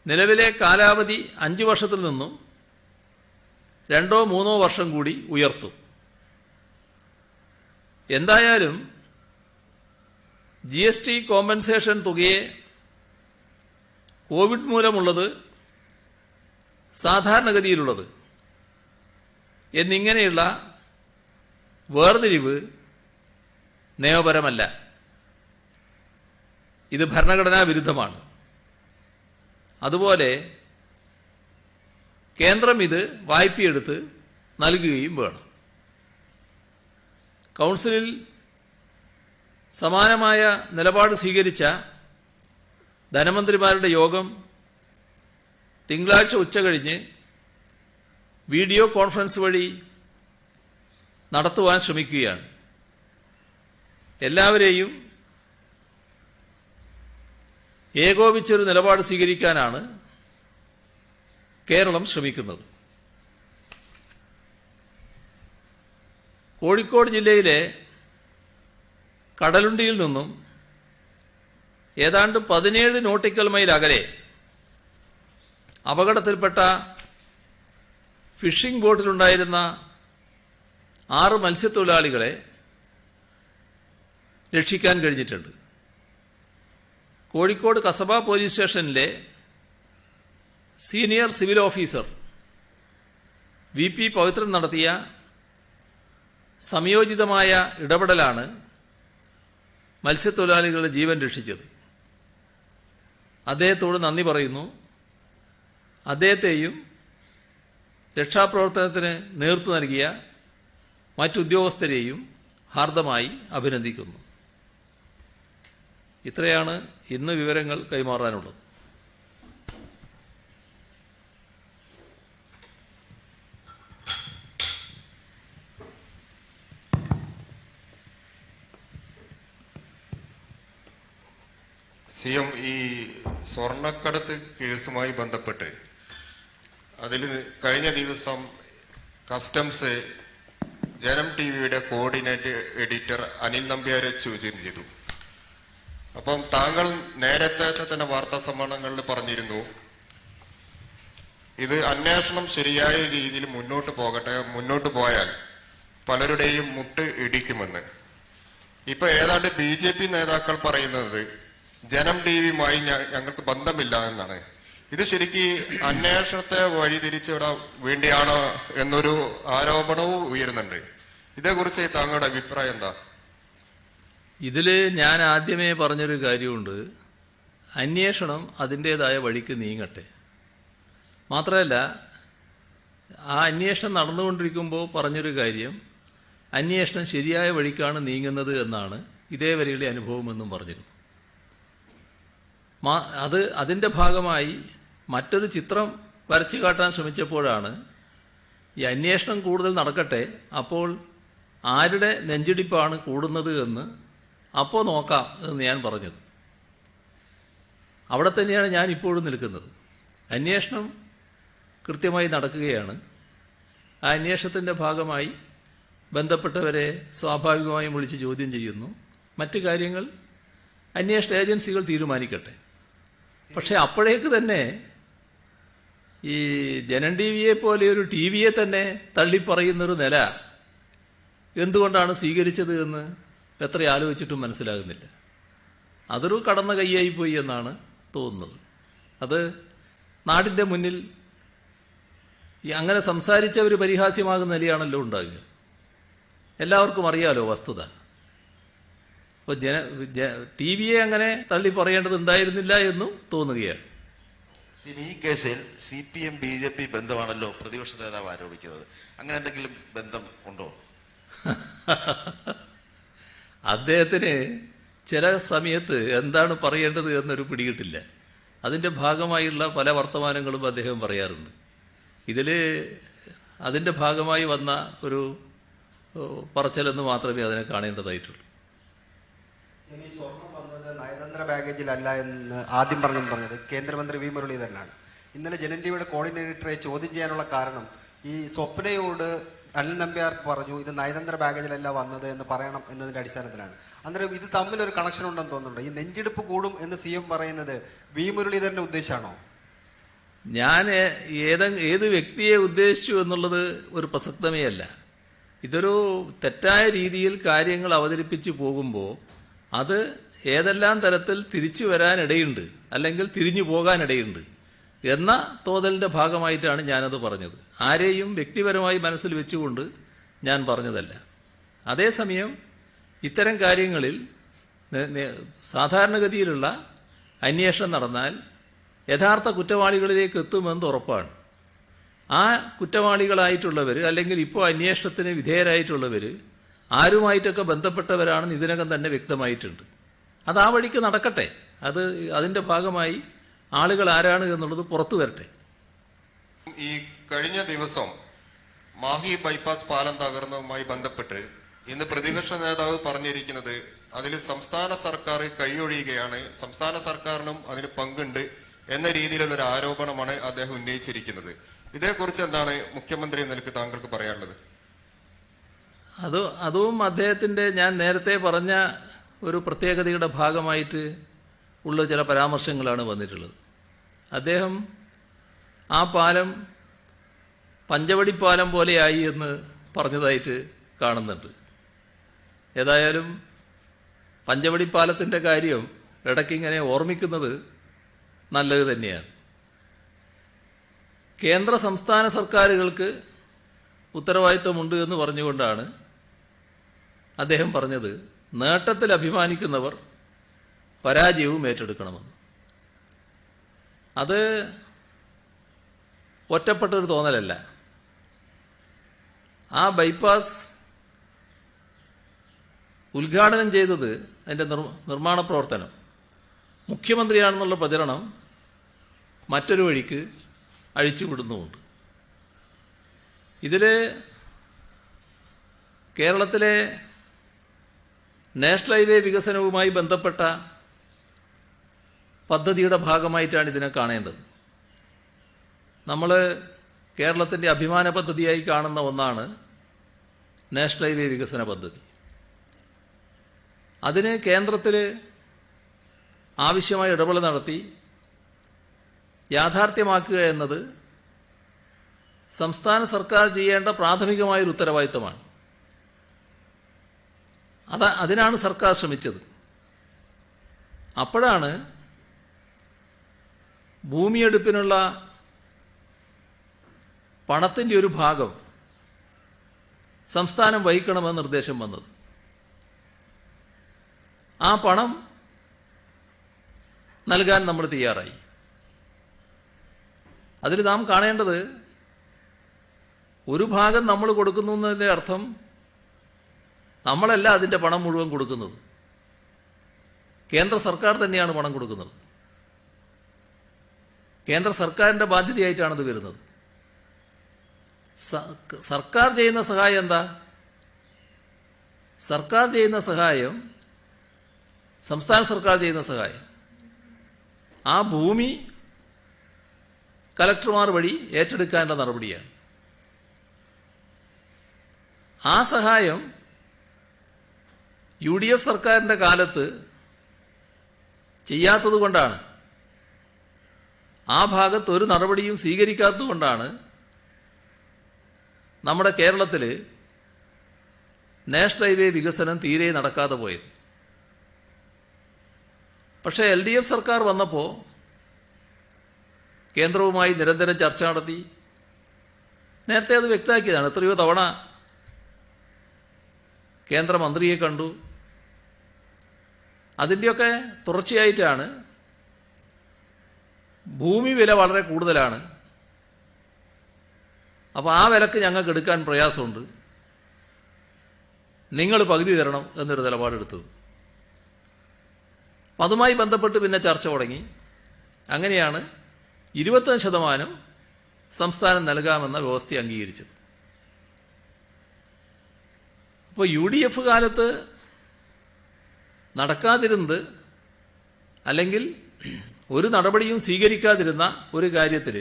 നിലവിലെ കാലാവധി 5 വർഷത്തിൽ നിന്നും 2-3 വർഷം കൂടി ഉയർത്തും. എന്തായാലും GST കോമ്പൻസേഷൻ തുകയെ കോവിഡ് മൂലമുള്ളത്, സാധാരണഗതിയിലുള്ളത് എന്നിങ്ങനെയുള്ള വേർതിരിവ് നിയമപരമല്ല. ഇത് ഭരണഘടനാ വിരുദ്ധമാണ്. അതുപോലെ കേന്ദ്രം ഇത് വായ്പയെടുത്ത് നൽകുകയും വേണം. കൗൺസിലിൽ സമാനമായ നിലപാട് സ്വീകരിച്ച ധനമന്ത്രിമാരുടെ യോഗം തിങ്കളാഴ്ച ഉച്ചകഴിഞ്ഞ് വീഡിയോ കോൺഫറൻസ് വഴി നടത്തുവാൻ ശ്രമിക്കുകയാണ്. എല്ലാവരെയും ഏകോപിച്ചൊരു നിലപാട് സ്വീകരിക്കാനാണ് കേരളം ശ്രമിക്കുന്നത്. കോഴിക്കോട് ജില്ലയിലെ കടലുണ്ടിയിൽ നിന്നും ഏതാണ്ട് 17 നോട്ടിക്കൽ മൈൽ അകലെ അപകടത്തിൽപ്പെട്ട ഫിഷിംഗ് ബോട്ടിലുണ്ടായിരുന്ന 6 മത്സ്യത്തൊഴിലാളികളെ രക്ഷിക്കാൻ കഴിഞ്ഞിട്ടുണ്ട്. കോഴിക്കോട് കസബ പോലീസ് സ്റ്റേഷനിലെ senior civil officer VP Pavithran നടത്തിയ സംയോജിതമായ ഇടപെടലാണ് മത്സ്യത്തൊഴിലാളികളുടെ ജീവൻ രക്ഷിച്ചത്. അദ്ദേഹത്തോട് നന്ദി പറയുന്നു. അദ്ദേഹത്തെയും രക്ഷാപ്രവർത്തനത്തിന് നേതൃത്വം നൽകിയ മറ്റുദ്യോഗസ്ഥരെയും ഹാർദമായി അഭിനന്ദിക്കുന്നു. ഇത്രയാണ് ഇന്ന് വിവരങ്ങൾ കൈമാറാനുള്ളത്. സിഎം, ഈ സ്വർണ്ണക്കടത്ത് കേസുമായി ബന്ധപ്പെട്ട് അതിൽ കഴിഞ്ഞ ദിവസം കസ്റ്റംസ് ജനം ടിവിയുടെ കോർഡിനേറ്റ് എഡിറ്റർ അനിൽ നമ്പ്യാരെ ചോദ്യം ചെയ്തു. അപ്പം താങ്കൾ നേരത്തെ തന്നെ വാർത്താ സമ്മേളനങ്ങളിൽ പറഞ്ഞിരുന്നു, ഇത് അന്വേഷണം ശരിയായ രീതിയിൽ മുന്നോട്ട് പോയാൽ പലരുടെയും മുട്ട് ഇടിക്കുമെന്ന്. ഇപ്പൊ ഏതാണ്ട് BJP നേതാക്കൾ പറയുന്നത് ജനം ടിവിയുമായി ഞങ്ങൾക്ക് ബന്ധമില്ല എന്നാണ്. ഇത് ശരിക്കും അന്വേഷണത്തെ വഴിതിരിച്ചുവിടാൻ വേണ്ടിയാണോ എന്നൊരു ആരോപണവും ഉയരുന്നുണ്ട്. ഇതേക്കുറിച്ച് താങ്കളുടെ അഭിപ്രായം എന്താ? ഇതില് ഞാൻ ആദ്യമേ പറഞ്ഞൊരു കാര്യമുണ്ട്, അന്വേഷണം അതിൻ്റെതായ വഴിക്ക് നീങ്ങട്ടെ. മാത്രമല്ല, ആ അന്വേഷണം നടന്നുകൊണ്ടിരിക്കുമ്പോൾ പറഞ്ഞൊരു കാര്യം, അന്വേഷണം ശരിയായ വഴിക്കാണ് നീങ്ങുന്നത് എന്നാണ് ഇതേവരെയുള്ള അനുഭവമെന്നും പറഞ്ഞിരുന്നു. അതിൻ്റെ ഭാഗമായി മറ്റൊരു ചിത്രം വരച്ചു കാട്ടാൻ ശ്രമിച്ചപ്പോഴാണ് ഈ അന്വേഷണം കൂടുതൽ നടക്കട്ടെ, അപ്പോൾ ആരുടെ നെഞ്ചിടിപ്പാണ് കൂടുന്നത് എന്ന് അപ്പോൾ നോക്കാം എന്ന് ഞാൻ പറഞ്ഞത്. അവിടെ തന്നെയാണ് ഞാൻ ഇപ്പോഴും നിൽക്കുന്നത്. അന്വേഷണം കൃത്യമായി നടക്കുകയാണ്. ആ അന്വേഷണത്തിൻ്റെ ഭാഗമായി ബന്ധപ്പെട്ടവരെ സ്വാഭാവികമായും വിളിച്ച് ചോദ്യം ചെയ്യുന്നു. മറ്റു കാര്യങ്ങൾ അന്വേഷണ ഏജൻസികൾ തീരുമാനിക്കട്ടെ. പക്ഷെ അപ്പോഴേക്ക് തന്നെ ഈ ജനം ടിവിയെ പോലെ ഒരു ടിവിയെ തന്നെ തള്ളിപ്പറയുന്നൊരു നില എന്തുകൊണ്ടാണ് സ്വീകരിച്ചത് എന്ന് എത്ര ആലോചിച്ചിട്ടും മനസ്സിലാകുന്നില്ല. അതൊരു കടന്ന കൈയായിപ്പോയി എന്നാണ് തോന്നുന്നത്. അത് നാടിൻ്റെ മുന്നിൽ അങ്ങനെ സംസാരിച്ചവർ പരിഹാസ്യമാകുന്ന നിലയാണല്ലോ ഉണ്ടാകുക. എല്ലാവർക്കും അറിയാലോ വസ്തുത. അപ്പോൾ ടിവിയെ അങ്ങനെ തള്ളി പറയേണ്ടതുണ്ടായിരുന്നില്ല എന്നും തോന്നുകയാണ്. ഈ കേസിൽ CPM BJP ബന്ധമാണല്ലോ പ്രതിപക്ഷ നേതാവ് ആരോപിക്കുന്നത്. അങ്ങനെ എന്തെങ്കിലും ബന്ധം ഉണ്ടോ? അദ്ദേഹത്തിന് ചില സമയത്ത് എന്താണ് പറയേണ്ടത് എന്നൊരു പിടികിട്ടില്ല. അതിൻ്റെ ഭാഗമായുള്ള പല വർത്തമാനങ്ങളും അദ്ദേഹം പറയാറുണ്ട്. ഇതിൽ അതിൻ്റെ ഭാഗമായി വന്ന ഒരു പറച്ചിലെന്ന് മാത്രമേ അതിനെ കാണേണ്ടതായിട്ടുള്ളൂ. സ്വർണം വന്നത് നയതന്ത്ര ബാഗേജിലല്ല എന്ന് ആദ്യം പറഞ്ഞത് കേന്ദ്രമന്ത്രി V. മുരളീധരനാണ്. ഇന്നലെ ജനം ടിവിയുടെ കോർഡിനേറ്ററെ ചോദ്യം ചെയ്യാനുള്ള കാരണം ഈ സ്വപ്നയോട് അനിൽ നമ്പ്യാർ പറഞ്ഞു ഇത് നയതന്ത്ര ബാഗേജിലല്ല വന്നത് എന്ന് പറയണം എന്നതിന്റെ അടിസ്ഥാനത്തിലാണ്. അന്നേരം ഇത് തമ്മിലൊരു കണക്ഷൻ ഉണ്ടെന്ന് തോന്നുന്നുണ്ട്. ഈ നെഞ്ചെടുപ്പ് കൂടും എന്ന് CM പറയുന്നത് V. മുരളീധരന്റെ ഉദ്ദേശമാണോ? ഞാൻ ഏത് വ്യക്തിയെ ഉദ്ദേശിച്ചു എന്നുള്ളത് ഒരു പ്രസക്തമേ അല്ല. ഇതൊരു തെറ്റായ രീതിയിൽ കാര്യങ്ങൾ അവതരിപ്പിച്ചു പോകുമ്പോൾ അത് ഏതെല്ലാം തരത്തിൽ തിരിച്ചു വരാനിടയുണ്ട്, അല്ലെങ്കിൽ തിരിഞ്ഞു പോകാനിടയുണ്ട് എന്ന തോന്നലിൻ്റെ ഭാഗമായിട്ടാണ് ഞാനത് പറഞ്ഞത്. ആരെയും വ്യക്തിപരമായി മനസ്സിൽ വെച്ചുകൊണ്ട് ഞാൻ പറഞ്ഞതല്ല. അതേസമയം ഇത്തരം കാര്യങ്ങളിൽ സാധാരണഗതിയിലുള്ള അന്വേഷണം നടന്നാൽ യഥാർത്ഥ കുറ്റവാളികളിലേക്ക് എത്തുമെന്ന് ഉറപ്പാണ്. ആ കുറ്റവാളികളായിട്ടുള്ളവർ, അല്ലെങ്കിൽ ഇപ്പോൾ അന്വേഷണത്തിന് വിധേയരായിട്ടുള്ളവർ ആരുമായിട്ടൊക്കെ ബന്ധപ്പെട്ടവരാണെന്ന് ഇതിനകം തന്നെ വ്യക്തമായിട്ടുണ്ട്. അത് ആ വഴിക്ക് നടക്കട്ടെ. അതിൻ്റെ ഭാഗമായി ആളുകൾ ആരാണ് എന്നുള്ളത് പുറത്തു വരട്ടെ. ഈ കഴിഞ്ഞ ദിവസം മാഹി ബൈപ്പാസ് പാലം തകർന്നതുമായി ബന്ധപ്പെട്ട് ഇന്ന് പ്രതിപക്ഷ നേതാവ് പറഞ്ഞിരിക്കുന്നത് അതിൽ സംസ്ഥാന സർക്കാർ കൈയൊഴിയുകയാണ്, സംസ്ഥാന സർക്കാരിനും അതിന് പങ്കുണ്ട് എന്ന രീതിയിലുള്ള ഒരു ആരോപണമാണ് അദ്ദേഹം ഉന്നയിച്ചിരിക്കുന്നത്. ഇതേക്കുറിച്ച് എന്താണ് മുഖ്യമന്ത്രി എന്ന നിലയ്ക്ക് താങ്കൾക്ക് പറയാനുള്ളത്? അതും അദ്ദേഹത്തിൻ്റെ ഞാൻ നേരത്തെ പറഞ്ഞ ഒരു പ്രത്യേകതയുടെ ഭാഗമായിട്ട് ഉള്ള ചില പരാമർശങ്ങളാണ് വന്നിട്ടുള്ളത്. അദ്ദേഹം ആ പാലം പഞ്ചവടിപ്പാലം പോലെയായി എന്ന് പറഞ്ഞതായിട്ട് കാണുന്നുണ്ട്. ഏതായാലും പഞ്ചവടിപ്പാലത്തിൻ്റെ കാര്യം ഇടയ്ക്കിങ്ങനെ ഓർമ്മിക്കുന്നത് നല്ലത് തന്നെയാണ്. കേന്ദ്ര സംസ്ഥാന സർക്കാരുകൾക്ക് ഉത്തരവാദിത്വമുണ്ട് എന്ന് പറഞ്ഞുകൊണ്ടാണ് അദ്ദേഹം പറഞ്ഞത് നേട്ടത്തിൽ അഭിമാനിക്കുന്നവർ പരാജയവും ഏറ്റെടുക്കണമെന്ന്. അത് ഒറ്റപ്പെട്ടൊരു തോന്നലല്ല. ആ ബൈപ്പാസ് ഉദ്ഘാടനം ചെയ്തത് അതിൻ്റെ നിർമ്മാണ പ്രവർത്തനം മുഖ്യമന്ത്രിയാണെന്നുള്ള പ്രചരണം മറ്റൊരു വഴിക്ക് അഴിച്ചുവിടുന്നുമുണ്ട്. ഇതിൽ കേരളത്തിലെ നാഷണൽ ഹൈവേ വികസനവുമായി ബന്ധപ്പെട്ട പദ്ധതിയുടെ ഭാഗമായിട്ടാണ് ഇതിനെ കാണേണ്ടത്. നമ്മൾ കേരളത്തിൻ്റെ അഭിമാന പദ്ധതിയായി കാണുന്ന ഒന്നാണ് നാഷണൽ ഹൈവേ വികസന പദ്ധതി. അതിന് കേന്ദ്രത്തിൽ ആവശ്യമായ ഇടപെടൽ നടത്തി യാഥാർത്ഥ്യമാക്കുക എന്നത് സംസ്ഥാന സർക്കാർ ചെയ്യേണ്ട പ്രാഥമികമായൊരു ഉത്തരവാദിത്തമാണ്. അതിനാണ് സർക്കാർ ശ്രമിച്ചത്. അപ്പോഴാണ് ഭൂമിയെടുപ്പിനുള്ള പണത്തിൻ്റെ ഒരു ഭാഗം സംസ്ഥാനം വഹിക്കണമെന്ന് നിർദ്ദേശം വന്നത്. ആ പണം നൽകാൻ നമ്മൾ തയ്യാറായി. അതിൽ നാം കാണേണ്ടത് ഒരു ഭാഗം നമ്മൾ കൊടുക്കുന്നു എന്നതിൻ്റെ അർത്ഥം നമ്മളല്ല അതിൻ്റെ പണം മുഴുവൻ കൊടുക്കുന്നത്. കേന്ദ്ര സർക്കാർ തന്നെയാണ് പണം കൊടുക്കുന്നത്. കേന്ദ്ര സർക്കാരിൻ്റെ ബാധ്യതയായിട്ടാണത് വരുന്നത്. സർക്കാർ ചെയ്യുന്ന സഹായം എന്താ? സർക്കാർ ചെയ്യുന്ന സഹായം, സംസ്ഥാന സർക്കാർ ചെയ്യുന്ന സഹായം ആ ഭൂമി കലക്ടർമാർ വഴി ഏറ്റെടുക്കാനുള്ള നടപടിയാണ്. ആ സഹായം UDF സർക്കാരിൻ്റെ കാലത്ത് ചെയ്യാത്തത് കൊണ്ടാണ്, ആ ഭാഗത്ത് ഒരു നടപടിയും സ്വീകരിക്കാത്തത് കൊണ്ടാണ് നമ്മുടെ കേരളത്തിൽ നാഷണൽ ഹൈവേ വികസനം തീരെ നടക്കാതെ പോയത്. പക്ഷേ LDF സർക്കാർ വന്നപ്പോൾ കേന്ദ്രവുമായി നിരന്തരം ചർച്ച നടത്തി. നേരത്തെ അത് വ്യക്തമാക്കിയതാണ്. എത്രയോ തവണ കേന്ദ്രമന്ത്രിയെ കണ്ടു. അതിൻ്റെയൊക്കെ തുടർച്ചയായിട്ടാണ് ഭൂമി വില വളരെ കൂടുതലാണ്, അപ്പോൾ ആ വിലക്ക് ഞങ്ങൾക്ക് എടുക്കാൻ പ്രയാസമുണ്ട്, നിങ്ങൾ പകുതി തരണം എന്നൊരു നിലപാടെടുത്തത്. അപ്പം അതുമായി ബന്ധപ്പെട്ട് പിന്നെ ചർച്ച തുടങ്ങി. അങ്ങനെയാണ് 25% സംസ്ഥാനം നൽകാമെന്ന വ്യവസ്ഥ അംഗീകരിച്ചത്. അപ്പോൾ UDF കാലത്ത് നടക്കാതിരുന്നത്, അല്ലെങ്കിൽ ഒരു നടപടിയും സ്വീകരിക്കാതിരുന്ന ഒരു കാര്യത്തിൽ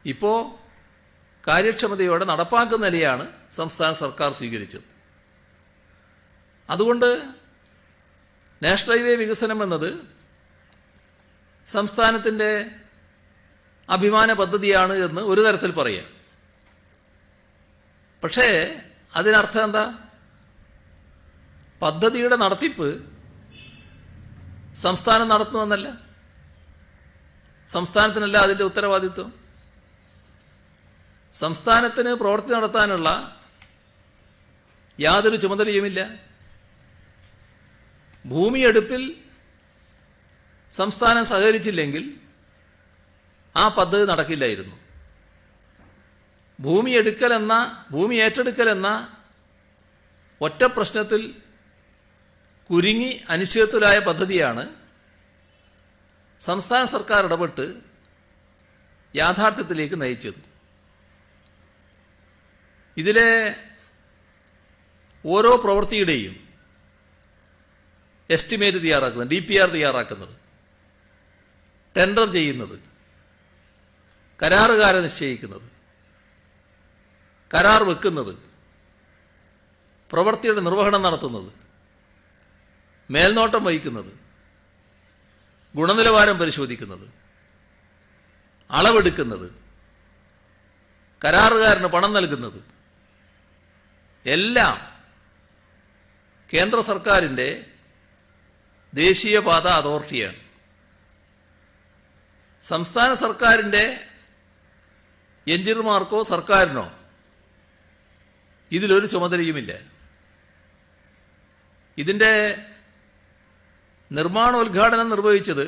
ഇപ്പോൾ കാര്യക്ഷമതയോടെ നടപ്പാക്കുന്ന നിലയാണ് സംസ്ഥാന സർക്കാർ സ്വീകരിച്ചത്. അതുകൊണ്ട് നാഷണൽ ഹൈവേ വികസനം എന്നത് സംസ്ഥാനത്തിൻ്റെ അഭിമാന പദ്ധതിയാണ് എന്ന് ഒരു തരത്തിൽ പറയാം. പക്ഷേ അതിനർത്ഥം എന്താ? പദ്ധതിയുടെ നടത്തിപ്പ് സംസ്ഥാനം നടത്തുമെന്നല്ല. സംസ്ഥാനത്തിനല്ല അതിൻ്റെ ഉത്തരവാദിത്വം. സംസ്ഥാനത്തിന് പ്രവൃത്തി നടത്താനുള്ള യാതൊരു ചുമതലയുമില്ല. ഭൂമിയെടുപ്പിൽ സംസ്ഥാനം സഹകരിച്ചില്ലെങ്കിൽ ആ പദ്ധതി നടക്കില്ലായിരുന്നു. ഭൂമി ഏറ്റെടുക്കലെന്ന ഒറ്റ പ്രശ്നത്തിൽ കുരുങ്ങി അനിശ്ചിതത്വത്തിലായ പദ്ധതിയാണ് സംസ്ഥാന സർക്കാർ ഇടപെട്ട് യാഥാർത്ഥ്യത്തിലേക്ക് നയിച്ചത്. ഇതിലെ ഓരോ പ്രവൃത്തിയുടെയും എസ്റ്റിമേറ്റ് തയ്യാറാക്കുന്നത്, DPR തയ്യാറാക്കുന്നത്, ടെൻഡർ ചെയ്യുന്നത്, കരാറുകാരെ നിശ്ചയിക്കുന്നത്, കരാർ വെക്കുന്നത്, പ്രവൃത്തിയുടെ നിർവഹണം നടത്തുന്നത്, മേൽനോട്ടം വഹിക്കുന്നത്, ഗുണനിലവാരം പരിശോധിക്കുന്നത്, അളവെടുക്കുന്നത്, കരാറുകാരന് പണം നൽകുന്നത് എല്ലാം കേന്ദ്ര സർക്കാരിൻ്റെ ദേശീയപാത അതോറിറ്റിയാണ്. സംസ്ഥാന സർക്കാരിൻ്റെ എഞ്ചിനീയർമാർക്കോ സർക്കാരിനോ ഇതിലൊരു ചുമതലയുമില്ല. ഇതിൻ്റെ നിർമ്മാണോദ്ഘാടനം നിർവഹിച്ചത്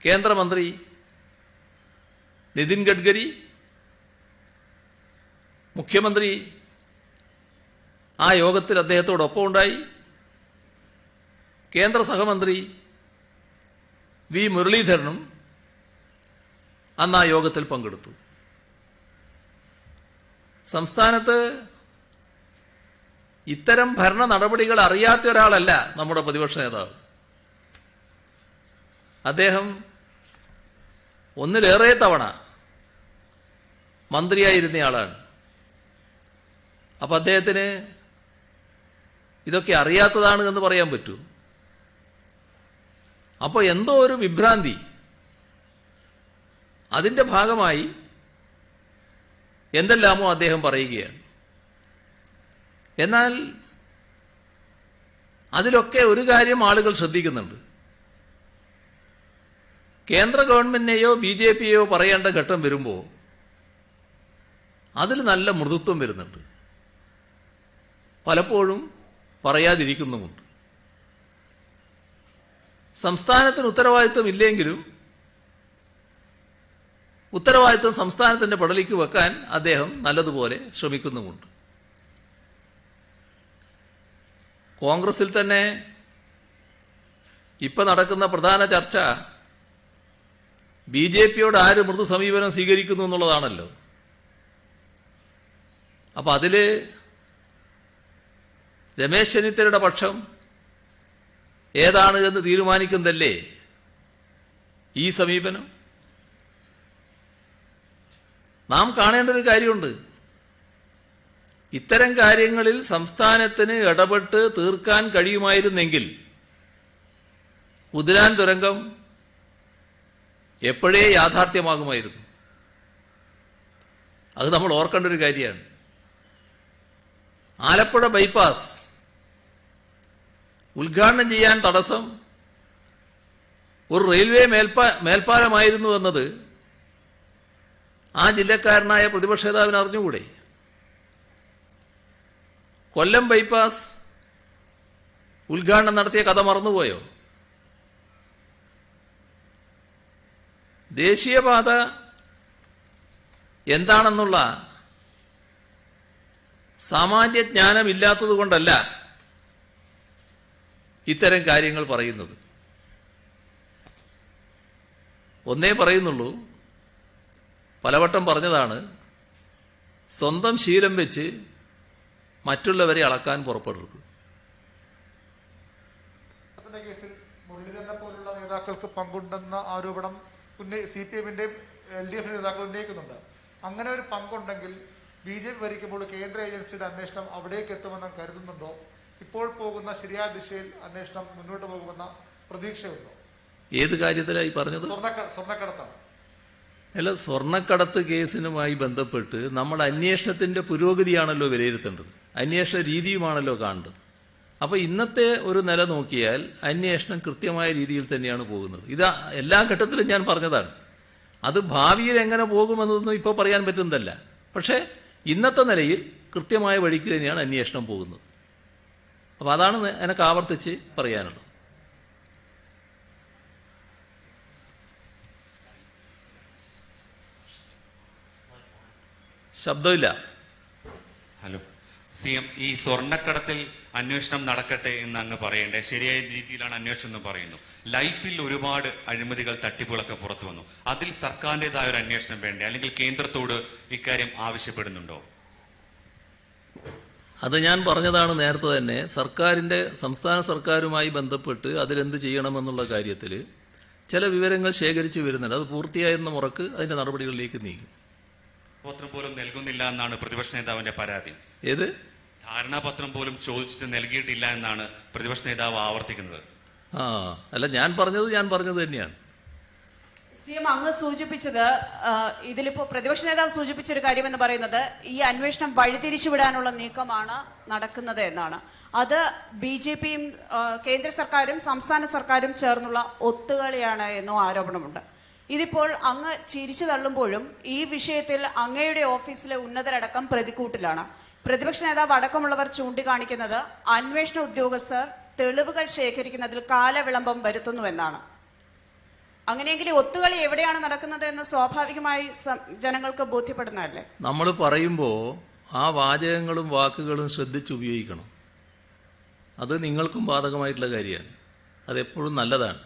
കേന്ദ്രമന്ത്രി നിതിൻ ഗഡ്കരി, മുഖ്യമന്ത്രി ആ യോഗത്തിൽ അദ്ദേഹത്തോടൊപ്പം ഉണ്ടായി. കേന്ദ്ര സഹമന്ത്രി വി മുരളീധരനും അന്ന് ആ യോഗത്തിൽ പങ്കെടുത്തു. സംസ്ഥാനത്ത് ഇത്തരം ഭരണ നടപടികൾ അറിയാത്ത ഒരാളല്ല നമ്മുടെ പ്രതിപക്ഷ നേതാവ്. അദ്ദേഹം ഒന്നിലേറെ തവണ മന്ത്രിയായിരുന്നയാളാണ്. അപ്പം അദ്ദേഹത്തിന് ഇതൊക്കെ അറിയാത്തതാണ് എന്ന് പറയാൻ പറ്റൂ? അപ്പോൾ എന്തോ ഒരു വിഭ്രാന്തി, അതിൻ്റെ ഭാഗമായി എന്തെല്ലാമോ അദ്ദേഹം പറയുകയാണ്. എന്നാൽ അതിലൊക്കെ ഒരു കാര്യം ആളുകൾ ശ്രദ്ധിക്കുന്നുണ്ട്. കേന്ദ്ര ഗവൺമെന്റിനെയോ BJPയെയോ പറയേണ്ട ഘട്ടം വരുമ്പോൾ അതിൽ നല്ല മൃദുത്വം വരുന്നുണ്ട്, പലപ്പോഴും പറയാതിരിക്കുന്നുമുണ്ട്. സംസ്ഥാനത്തിന് ഉത്തരവാദിത്വം ഇല്ലെങ്കിലും ഉത്തരവാദിത്വം സംസ്ഥാനത്തിന്റെ പടലിക്ക് വെക്കാൻ അദ്ദേഹം നല്ലതുപോലെ ശ്രമിക്കുന്നുമുണ്ട്. കോൺഗ്രസിൽ തന്നെ ഇപ്പം നടക്കുന്ന പ്രധാന ചർച്ച BJPയോട് ആര് മൃദു സമീപനം സ്വീകരിക്കുന്നു എന്നുള്ളതാണല്ലോ. അപ്പം അതിൽ രമേശ് ചെന്നിത്തലയുടെ പക്ഷം ഏതാണ് എന്ന് തീരുമാനിക്കുന്നതല്ലേ ഈ സമീപനം? നാം കാണേണ്ട ഒരു കാര്യമുണ്ട്. ഇത്തരം കാര്യങ്ങളിൽ സംസ്ഥാനത്തിന് ഇടപെട്ട് തീർക്കാൻ കഴിയുമായിരുന്നെങ്കിൽ കുതിരാൻ തുരങ്കം എപ്പോഴേ യാഥാർത്ഥ്യമാകുമായിരുന്നു. അത് നമ്മൾ ഓർക്കേണ്ട ഒരു കാര്യമാണ്. ആലപ്പുഴ ബൈപ്പാസ് ഉദ്ഘാടനം ചെയ്യാൻ തടസ്സം ഒരു റെയിൽവേ മേൽപ്പാലമായിരുന്നു എന്നത് ആ ജില്ലക്കാരനായ പ്രതിപക്ഷ നേതാവിന് അറിഞ്ഞുകൂടെ? കൊല്ലം ബൈപ്പാസ് ഉദ്ഘാടനം നടത്തിയ കഥ മറന്നുപോയോ? ദേശീയപാത എന്താണെന്നുള്ള സാമാന്യ ജ്ഞാനമില്ലാത്തത് കൊണ്ടല്ല ഇത്തരം കാര്യങ്ങൾ പറയുന്നത്. ഒന്നേ പറയുന്നുള്ളൂ, പലവട്ടം പറഞ്ഞതാണ്, സ്വന്തം ശീലം വെച്ച് മറ്റുള്ളവരെ അളക്കാൻ പുറപ്പെടരുത്. കേസിൽ മുരളീധരനെ പോലുള്ള നേതാക്കൾക്ക് പങ്കുണ്ടെന്ന ആരോപണം CPMന്റെയും LDF നേതാക്കൾ ഉന്നയിക്കുന്നുണ്ട്. അങ്ങനെ ഒരു പങ്കുണ്ടെങ്കിൽ BJP ഭരിക്കുമ്പോൾ കേന്ദ്ര ഏജൻസിയുടെ അന്വേഷണം അവിടേക്ക് എത്തുമെന്ന് കരുതുന്നുണ്ടോ? ഇപ്പോൾ പോകുന്ന ശരിയായ ദിശയിൽ അന്വേഷണം മുന്നോട്ട് പോകുമെന്ന പ്രതീക്ഷയുണ്ടോ? ഏത് കാര്യത്തിലായി പറഞ്ഞത്? സ്വർണ്ണക്കടത്താണ്. അല്ല, സ്വർണ്ണക്കടത്ത് കേസിനുമായി ബന്ധപ്പെട്ട് നമ്മൾ അന്വേഷണത്തിന്റെ പുരോഗതിയാണല്ലോ വിലയിരുത്തേണ്ടത്, അന്വേഷണ രീതിയുമാണല്ലോ കാണേണ്ടത്. അപ്പോൾ ഇന്നത്തെ ഒരു നില നോക്കിയാൽ അന്വേഷണം കൃത്യമായ രീതിയിൽ തന്നെയാണ് പോകുന്നത്. ഇത് എല്ലാ ഘട്ടത്തിലും ഞാൻ പറഞ്ഞതാണ്. അത് ഭാവിയിൽ എങ്ങനെ പോകുമെന്നതൊന്നും ഇപ്പോൾ പറയാൻ പറ്റുന്നതല്ല. പക്ഷേ ഇന്നത്തെ നിലയിൽ കൃത്യമായ വഴിക്ക് തന്നെയാണ് അന്വേഷണം പോകുന്നത്. അപ്പോൾ അതാണ് എനിക്ക് ആവർത്തിച്ച് പറയാനുള്ളത്. ശബ്ദമില്ല. ഹലോ CM, ഈ സ്വർണ്ണക്കടത്തിൽ അന്വേഷണം നടക്കട്ടെ എന്ന് അങ്ങ് പറയണ്ടേ? ശരിയായ രീതിയിലാണ് അന്വേഷണം എന്ന് പറയുന്നു. ലൈഫിൽ ഒരുപാട് അഴിമതികൾ, തട്ടിപ്പുകളൊക്കെ പുറത്തു വന്നു. അതിൽ സർക്കാരിൻ്റെതായ ഒരു അന്വേഷണം വേണ്ടേ? അല്ലെങ്കിൽ കേന്ദ്രത്തോട് ഇക്കാര്യം ആവശ്യപ്പെടുന്നുണ്ടോ? അത് ഞാൻ പറഞ്ഞതാണ് നേരത്തെ തന്നെ. സംസ്ഥാന സർക്കാരുമായി ബന്ധപ്പെട്ട് അതിലെന്ത് ചെയ്യണമെന്നുള്ള കാര്യത്തിൽ ചില വിവരങ്ങൾ ശേഖരിച്ചു വരുന്നുണ്ട്. അത് പൂർത്തിയായെന്ന മുറക്ക് അതിന്റെ നടപടികളിലേക്ക് നീങ്ങും. പത്രം പോലും നൽകുന്നില്ല എന്നാണ് പ്രതിപക്ഷ നേതാവിന്റെ പരാതി. ഏത്? ധാരണാപത്രം പോലും ചോദിച്ചിട്ട് നൽകിയിട്ടില്ല എന്നാണ് പ്രതിപക്ഷ നേതാവ് ആവർത്തിക്കുന്നത്. അല്ല, ഞാൻ പറഞ്ഞത് തന്നെയാണ്. CM അങ്ങ് സൂചിപ്പിച്ചത്, ഇതിലിപ്പോ പ്രതിപക്ഷ നേതാവ് സൂചിപ്പിച്ചൊരു കാര്യം എന്ന് പറയുന്നത് ഈ അന്വേഷണം വഴിതിരിച്ചുവിടാനുള്ള നീക്കമാണ് നടക്കുന്നത് എന്നാണ്. അത് BJPയും കേന്ദ്ര സർക്കാരും സംസ്ഥാന സർക്കാരും ചേർന്നുള്ള ഒത്തുകളിയാണ് എന്നും ആരോപണമുണ്ട്. ഇതിപ്പോൾ അങ്ങ് ചിരിച്ചു തള്ളുമ്പോഴും ഈ വിഷയത്തിൽ അങ്ങയുടെ ഓഫീസിലെ ഉന്നതരടക്കം പ്രതിക്കൂട്ടിലാണ്. പ്രതിപക്ഷ നേതാവ് അടക്കമുള്ളവർ ചൂണ്ടിക്കാണിക്കുന്നത് അന്വേഷണ ഉദ്യോഗസ്ഥർ തെളിവുകൾ ശേഖരിക്കുന്നതിൽ കാലവിളംബം വരുത്തുന്നുവെന്നാണ്. അങ്ങനെയെങ്കിൽ ഒത്തുകളി എവിടെയാണ് നടക്കുന്നത് എന്ന് സ്വാഭാവികമായി ജനങ്ങൾക്ക് ബോധ്യപ്പെടുന്നതല്ലേ? നമ്മൾ പറയുമ്പോൾ ആ വാചകങ്ങളും വാക്കുകളും ശ്രദ്ധിച്ചുപയോഗിക്കണം. അത് നിങ്ങൾക്കും ബാധകമായിട്ടുള്ള കാര്യമാണ്. അതെപ്പോഴും നല്ലതാണ്.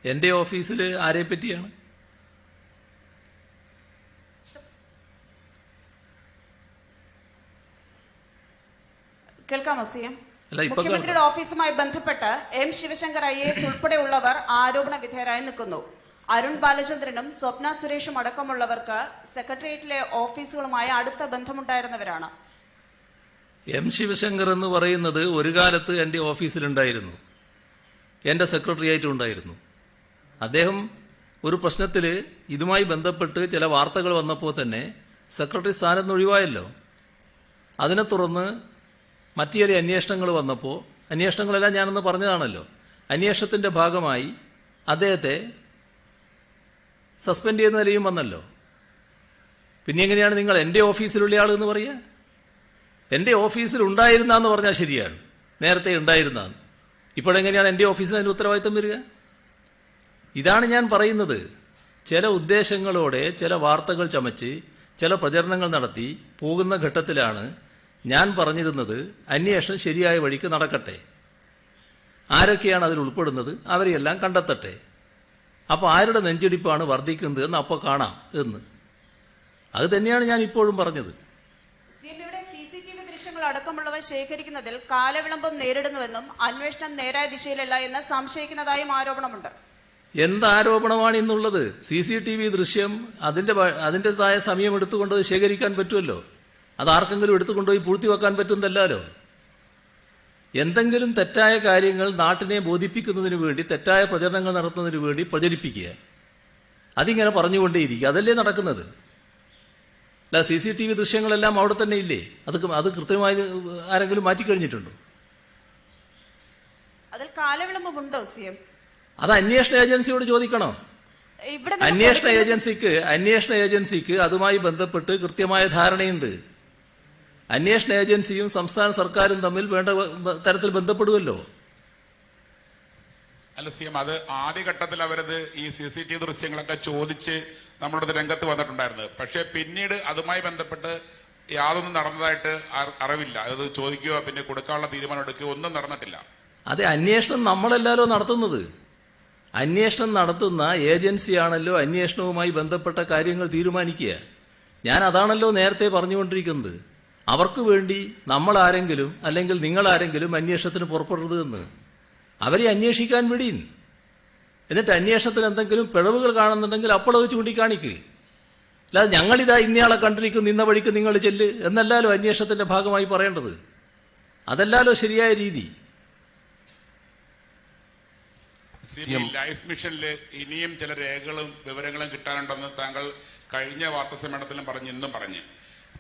എൻ്റെ ഓഫീസിൽ ആരെ പറ്റിയാണ്? കേൾക്കാമോ സി എം? അല്ല, ഇപ്പൊ മുഖ്യമന്ത്രിയുടെ ഓഫീസുമായി ബന്ധപ്പെട്ട് എം ശിവശങ്കർ IAS ഉൾപ്പെടെയുള്ളവർ ആരോപണ വിധേയരായി നിൽക്കുന്നു. അരുൺ ബാലചന്ദ്രനും സ്വപ്ന സുരേഷും അടക്കമുള്ളവർക്ക് സെക്രട്ടേറിയറ്റിലെ ഓഫീസുകളുമായി അടുത്ത ബന്ധമുണ്ടായിരുന്നവരാണ്. എം ശിവശങ്കർ എന്ന് പറയുന്നത് ഒരു കാലത്ത് എൻ്റെ ഓഫീസിലുണ്ടായിരുന്നു, എൻ്റെ സെക്രട്ടറി ആയിട്ടും ഉണ്ടായിരുന്നു. അദ്ദേഹം ഒരു പ്രശ്നത്തിൽ ഇതുമായി ബന്ധപ്പെട്ട് ചില വാർത്തകൾ വന്നപ്പോൾ തന്നെ സെക്രട്ടറി സ്ഥാനത്ത് നിന്ന് ഒഴിവായല്ലോ. അതിനെ തുടർന്ന് മറ്റു ചില അന്വേഷണങ്ങൾ വന്നപ്പോൾ, അന്വേഷണങ്ങളെല്ലാം ഞാനൊന്ന് പറഞ്ഞതാണല്ലോ, അന്വേഷണത്തിൻ്റെ ഭാഗമായി അദ്ദേഹത്തെ സസ്പെൻഡ് ചെയ്യുന്ന നിലയും വന്നല്ലോ. പിന്നെ എങ്ങനെയാണ് നിങ്ങൾ എൻ്റെ ഓഫീസിലുള്ള ആൾ എന്ന് പറയുക? എൻ്റെ ഓഫീസിൽ ഉണ്ടായിരുന്നെന്ന് പറഞ്ഞാൽ ശരിയാണ്, നേരത്തെ ഉണ്ടായിരുന്നാന്ന്. ഇപ്പോഴെങ്ങനെയാണ് എൻ്റെ ഓഫീസിന് അതിന് ഉത്തരവാദിത്തം വരിക? ഇതാണ് ഞാൻ പറയുന്നത്. ചില ഉദ്ദേശങ്ങളോടെ ചില വാർത്തകൾ ചമച്ച് ചില പ്രചരണങ്ങൾ നടത്തി പോകുന്ന ഘട്ടത്തിലാണ് ഞാൻ പറഞ്ഞിരുന്നത് അന്വേഷണം ശരിയായ വഴിക്ക് നടക്കട്ടെ, ആരൊക്കെയാണ് അതിൽ ഉൾപ്പെടുന്നത് അവരെയെല്ലാം കണ്ടെത്തട്ടെ, അപ്പോൾ ആരുടെ നെഞ്ചിടിപ്പാണ് വർദ്ധിക്കുന്നത് എന്ന് അപ്പോൾ കാണാം എന്ന്. അത് തന്നെയാണ് ഞാൻ ഇപ്പോഴും പറഞ്ഞത്. ഇവിടെ CCTV ദൃശ്യങ്ങൾ അടക്കമുള്ളവ ശേഖരിക്കുന്നതിൽ കാലവിളംബം നേരിടുന്നുവെന്നും അന്വേഷണം നേരായ ദിശയിലല്ല എന്ന് സംശയിക്കുന്നതായും ആരോപണമുണ്ട്. എന്ത് ആരോപണമാണ് ഇന്നുള്ളത്? CCTV ദൃശ്യം അതിൻ്റെതായ സമയം എടുത്തുകൊണ്ട് ശേഖരിക്കാൻ പറ്റുമല്ലോ. അത് ആർക്കെങ്കിലും എടുത്തുകൊണ്ടുപോയി പൂഴ്ത്തിവെക്കാൻ പറ്റുന്നതല്ലോ. എന്തെങ്കിലും തെറ്റായ കാര്യങ്ങൾ നാട്ടിനെ ബോധിപ്പിക്കുന്നതിന് വേണ്ടി, തെറ്റായ പ്രചരണങ്ങൾ നടത്തുന്നതിന് വേണ്ടി പ്രചരിപ്പിക്കുക, അതിങ്ങനെ പറഞ്ഞുകൊണ്ടേയിരിക്കുക, അതല്ലേ നടക്കുന്നത്. അല്ല, CCTV ദൃശ്യങ്ങളെല്ലാം അവിടെ തന്നെ ഇല്ലേ? അത് കൃത്യമായി ആരെങ്കിലും മാറ്റിക്കഴിഞ്ഞിട്ടുണ്ടോ? അതിൽ കാലവിളംബമുണ്ടോ CM? അത് അന്വേഷണ ഏജൻസിയോട് ചോദിക്കണം. അന്വേഷണ ഏജൻസിക്ക് അതുമായി ബന്ധപ്പെട്ട് കൃത്യമായ ധാരണയുണ്ട്. അന്വേഷണ ഏജൻസിയും സംസ്ഥാന സർക്കാരും തമ്മിൽ വേണ്ട തരത്തിൽ ബന്ധപ്പെടുമല്ലോ. അല്ല CM, അത് ആദ്യഘട്ടത്തിൽ അവരത് ഈ CCTV ദൃശ്യങ്ങളൊക്കെ ചോദിച്ച് നമ്മുടെ രംഗത്ത് വന്നിട്ടുണ്ടായിരുന്നത്. പക്ഷെ പിന്നീട് അതുമായി ബന്ധപ്പെട്ട് യാതൊന്നും നടന്നതായിട്ട് അറിവില്ല. അത് ചോദിക്കുകയോ പിന്നെ കൊടുക്കാനുള്ള തീരുമാനം എടുക്കുകയോ ഒന്നും നടന്നിട്ടില്ല. അതെ, അന്വേഷണം നമ്മളല്ലല്ലോ നടത്തുന്നത്. അന്വേഷണം നടത്തുന്ന ഏജൻസിയാണല്ലോ അന്വേഷണവുമായി ബന്ധപ്പെട്ട കാര്യങ്ങൾ തീരുമാനിക്കുക. ഞാൻ അതാണല്ലോ നേരത്തെ പറഞ്ഞുകൊണ്ടിരിക്കുന്നത്. അവർക്ക് വേണ്ടി നമ്മളാരെങ്കിലും അല്ലെങ്കിൽ നിങ്ങളാരെങ്കിലും അന്വേഷണത്തിന് പുറപ്പെടരുത് എന്ന്. അവരെ അന്വേഷിക്കാൻ വിടീൻ. എന്നിട്ട് അന്വേഷണത്തിൽ എന്തെങ്കിലും പിഴവുകൾ കാണുന്നുണ്ടെങ്കിൽ അപ്പോൾ അത് ചൂണ്ടിക്കാണിക്കുക. അല്ലാതെ ഞങ്ങളിതാ ഇന്നയാളെ കണ്ടിരിക്കുന്നു, ഇന്ന വഴിക്ക് നിങ്ങൾ ചെല്ല് എന്നല്ലാലോ അന്വേഷണത്തിന്റെ ഭാഗമായി പറയേണ്ടത്. അതല്ലാലോ ശരിയായ രീതി. ലൈഫ് മിഷനിൽ ഇനിയും ചില രേഖകളും വിവരങ്ങളും കിട്ടാനുണ്ടെന്ന് താങ്കൾ കഴിഞ്ഞ വാർത്താ സമ്മേളനത്തിലും പറഞ്ഞു, ഇന്നും പറഞ്ഞ്.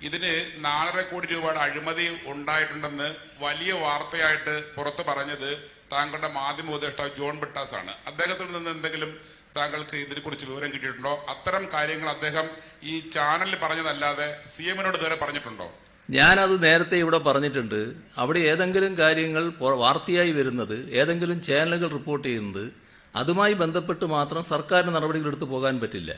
ഇതിന് 4.5 കോടി രൂപയുടെ അഴിമതി ഉണ്ടായിട്ടുണ്ടെന്ന് വലിയ വാർത്തയായിട്ട് പുറത്തു പറഞ്ഞത് താങ്കളുടെ മാധ്യമ ഉപദേഷ്ടാവ് ജോൺ ബ്രിട്ടാസ് ആണ്. അദ്ദേഹത്തിൽ നിന്ന് എന്തെങ്കിലും താങ്കൾക്ക് ഇതിനെക്കുറിച്ച് വിവരം കിട്ടിയിട്ടുണ്ടോ? അത്തരം കാര്യങ്ങൾ അദ്ദേഹം ഈ ചാനലിൽ പറഞ്ഞതല്ലാതെ CM-നോട് ഇതുവരെ പറഞ്ഞിട്ടുണ്ടോ? ഞാനത് നേരത്തെ ഇവിടെ പറഞ്ഞിട്ടുണ്ട്. അവിടെ ഏതെങ്കിലും കാര്യങ്ങൾ വാർത്തയായി വരുന്നത്, ഏതെങ്കിലും ചാനലുകൾ റിപ്പോർട്ട് ചെയ്യുന്നത്, അതുമായി ബന്ധപ്പെട്ട് മാത്രം സർക്കാരിന് നടപടികളെടുത്ത് പോകാൻ പറ്റില്ല.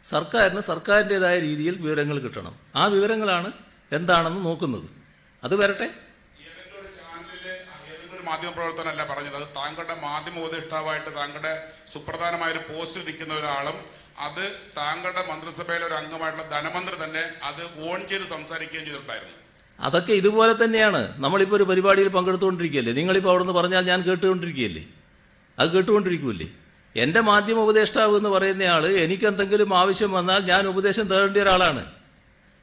സർക്കാരിന് സർക്കാരിൻ്റെതായ രീതിയിൽ വിവരങ്ങൾ കിട്ടണം. ആ വിവരങ്ങളാണ് എന്താണെന്ന് നോക്കുന്നത്. അത് വരട്ടെ. ഏതെങ്കിലും ഒരു ചാനലില് ഏതെങ്കിലും ഒരു മാധ്യമ പ്രവർത്തനമല്ല പറഞ്ഞത്. അത് താങ്കളുടെ മാധ്യമ ഉപദേഷ്ടാവായിട്ട് താങ്കളുടെ സുപ്രധാനമായ ഒരു പോസ്റ്റിൽ നിൽക്കുന്ന ഒരാളും അത് താങ്കളുടെ മന്ത്രിസഭയിലെ ഒരു അംഗമായിട്ടുള്ള ധനമന്ത്രി തന്നെ അത് ഓൺ ചെയ്ത് സംസാരിക്കുകയും ചെയ്തിട്ടുണ്ടായിരുന്നു. അതൊക്കെ ഇതുപോലെ തന്നെയാണ്. നമ്മളിപ്പോൾ ഒരു പരിപാടിയിൽ പങ്കെടുത്തുകൊണ്ടിരിക്കുകയല്ലേ, നിങ്ങളിപ്പോൾ അവിടെ നിന്ന് പറഞ്ഞാൽ ഞാൻ കേട്ടുകൊണ്ടിരിക്കുകയല്ലേ, അത് കേട്ടുകൊണ്ടിരിക്കുമല്ലേ. എൻ്റെ മാധ്യമ ഉപദേഷ്ടാവ് എന്ന് പറയുന്നയാൾ എനിക്കെന്തെങ്കിലും ആവശ്യം വന്നാൽ ഞാൻ ഉപദേശം തേടേണ്ട ഒരാളാണ്.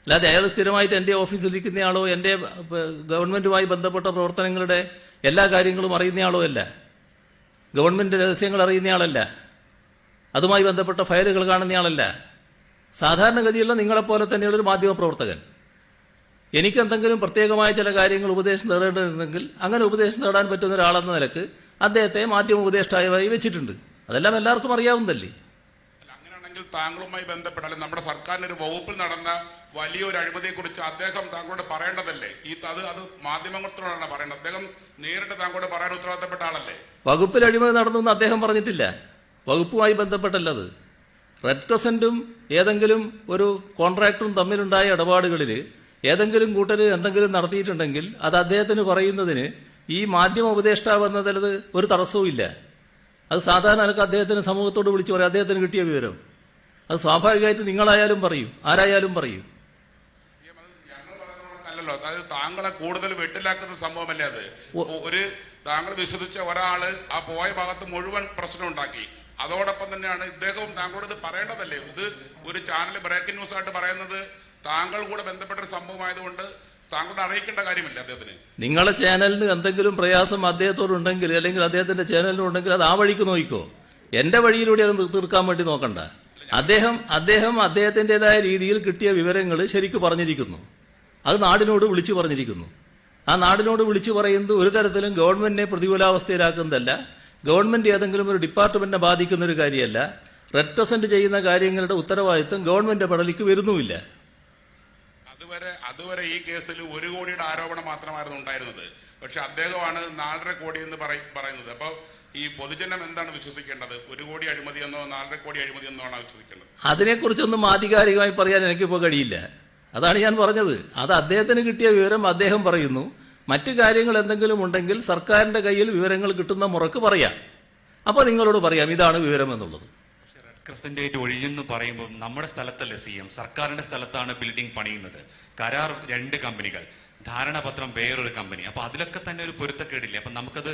അല്ലാതെ അയാൾ സ്ഥിരമായിട്ട് എൻ്റെ ഓഫീസിലിരിക്കുന്നയാളോ എൻ്റെ ഗവൺമെൻറ്റുമായി ബന്ധപ്പെട്ട പ്രവർത്തനങ്ങളുടെ എല്ലാ കാര്യങ്ങളും അറിയുന്നയാളോ അല്ല, ഗവൺമെൻറ് രഹസ്യങ്ങൾ അറിയുന്നയാളല്ല, അതുമായി ബന്ധപ്പെട്ട ഫയലുകൾ കാണുന്നയാളല്ല. സാധാരണഗതിയുള്ള നിങ്ങളെപ്പോലെ തന്നെയുള്ളൊരു മാധ്യമ പ്രവർത്തകൻ. എനിക്കെന്തെങ്കിലും പ്രത്യേകമായ ചില കാര്യങ്ങൾ ഉപദേശം തേടേണ്ടതുണ്ടെങ്കിൽ അങ്ങനെ ഉപദേശം തേടാൻ പറ്റുന്ന ഒരാളെന്ന നിലക്ക് അദ്ദേഹത്തെ മാധ്യമ ഉപദേഷ്ടാവായി വെച്ചിട്ടുണ്ട്. അതെല്ലാം എല്ലാവർക്കും അറിയാവുന്നതല്ലേ. അങ്ങനെയാണെങ്കിൽ താങ്കളുമായി ബന്ധപ്പെട്ട അല്ലെങ്കിൽ നമ്മുടെ സർക്കാരിന്റെ ഒരു വകുപ്പിൽ നടന്ന വലിയൊരു അഴിമതിയെക്കുറിച്ച് അദ്ദേഹം താങ്കളോട് പറയേണ്ടതല്ലേ? അത് മാധ്യമങ്ങളോടാണ് പറയേണ്ടത്. അദ്ദേഹം നേരിട്ട് താങ്കളോട് പറയാൻ ഉത്തരവാദിത്തപ്പെട്ട ആളല്ലേ? വകുപ്പിൽ അഴിമതി നടന്നു എന്ന് അദ്ദേഹം പറഞ്ഞിട്ടില്ല. വകുപ്പുമായി ബന്ധപ്പെട്ടല്ലത്. റെഡ് ക്രസൻറ്റും ഏതെങ്കിലും ഒരു കോൺട്രാക്ടറും തമ്മിലുണ്ടായ ഇടപാടുകളിൽ ഏതെങ്കിലും കൂട്ടർ എന്തെങ്കിലും നടത്തിയിട്ടുണ്ടെങ്കിൽ അത് അദ്ദേഹത്തിന് പറയുന്നതിന് ഈ മാധ്യമ ഉപദേഷ്ടാവ് എന്നതിൽ ഒരു തടസ്സവും ഇല്ല. അത് സാധാരണ നിലക്ക് അദ്ദേഹത്തിന് സമൂഹത്തോട് വിളിച്ചു പറയും, അദ്ദേഹത്തിന് കിട്ടിയ വിവരം. അത് സ്വാഭാവികമായിട്ട് നിങ്ങളായാലും പറയും, ആരായാലും പറയും. അല്ലല്ലോ, അതായത് താങ്കളെ കൂടുതൽ വെട്ടിലാക്കുന്ന സംഭവമല്ലേ അത്? ഒരു താങ്കൾ വിശ്വസിച്ച ഒരാള് ആ പോയ ഭാഗത്ത് മുഴുവൻ പ്രശ്നം ഉണ്ടാക്കി. അതോടൊപ്പം തന്നെയാണ് ഇദ്ദേഹവും താങ്കളോട് ഇത് പറയേണ്ടതല്ലേ? ഇത് ഒരു ചാനൽ ബ്രേക്കിംഗ് ന്യൂസ് ആയിട്ട് പറയുന്നത് താങ്കൾ കൂടെ ബന്ധപ്പെട്ട ഒരു സംഭവമായതുകൊണ്ട് താങ്കളോട് അറിയിക്കേണ്ട കാര്യമില്ല അദ്ദേഹത്തിന്. നിങ്ങളുടെ ചാനലിന് എന്തെങ്കിലും പ്രയാസം അദ്ദേഹത്തോടുണ്ടെങ്കിൽ അല്ലെങ്കിൽ അദ്ദേഹത്തിന്റെ ചാനലിനുണ്ടെങ്കിൽ അത് ആ വഴിക്ക് നോക്കിക്കോ. എന്റെ വഴിയിലൂടെ അത് തീർക്കാൻ വേണ്ടി നോക്കണ്ട. അദ്ദേഹം അദ്ദേഹത്തിൻ്റെതായ രീതിയിൽ കിട്ടിയ വിവരങ്ങൾ ശരിക്ക് പറഞ്ഞിരിക്കുന്നു. അത് നാടിനോട് വിളിച്ചു പറഞ്ഞിരിക്കുന്നു. ആ നാടിനോട് വിളിച്ചു പറയുന്നത് ഒരു തരത്തിലും ഗവൺമെന്റിനെ പ്രതികൂലാവസ്ഥയിലാക്കുന്നതല്ല, ഗവൺമെന്റ് ഏതെങ്കിലും ഒരു ഡിപ്പാർട്ട്മെന്റിനെ ബാധിക്കുന്ന ഒരു കാര്യമല്ല. റെഡ് ക്രസന്റ് ചെയ്യുന്ന കാര്യങ്ങളുടെ ഉത്തരവാദിത്വം ഗവൺമെന്റ് പടലിക്ക് വരുന്നുമില്ല. അതുവരെ ഈ കേസിൽ 1 കോടിയുടെ ആരോപണം മാത്രമായിരുന്നു ഉണ്ടായിരുന്നത്. പക്ഷെ അദ്ദേഹമാണ് 4.5 കോടി എന്ന് പറയുന്നത്. അപ്പോൾ ഈ പൊതുജനം എന്താണ് വിശ്വസിക്കേണ്ടത്? 1 കോടി അഴിമതിയെന്നോ 4.5 കോടി അഴിമതിയെന്നോ ആണ് വിശ്വസിക്കേണ്ടത്? അതിനെക്കുറിച്ചൊന്നും ആധികാരികമായി പറയാൻ എനിക്കിപ്പോൾ കഴിയില്ല. അതാണ് ഞാൻ പറഞ്ഞത്. അത് അദ്ദേഹത്തിന് കിട്ടിയ വിവരം അദ്ദേഹം പറയുന്നു. മറ്റു കാര്യങ്ങൾ എന്തെങ്കിലും ഉണ്ടെങ്കിൽ സർക്കാരിന്റെ കയ്യിൽ വിവരങ്ങൾ കിട്ടുന്ന മുറക്ക് പറയാം. അപ്പോൾ നിങ്ങളോട് പറയാം ഇതാണ് വിവരം എന്നുള്ളത്. റെഡ് ക്രസന്റ് ഒഴിഞ്ഞെന്ന് പറയുമ്പോൾ നമ്മുടെ സ്ഥലത്തല്ലേ CM, സർക്കാരിന്റെ സ്ഥലത്താണ് ബിൽഡിംഗ് പണിയുന്നത്. കരാർ 2 കമ്പനികൾ, ധാരണാപത്രം വേറൊരു കമ്പനി. അപ്പൊ അതിലൊക്കെ തന്നെ ഒരു പൊരുത്തക്കേടില്ലേ? അപ്പൊ നമുക്കത്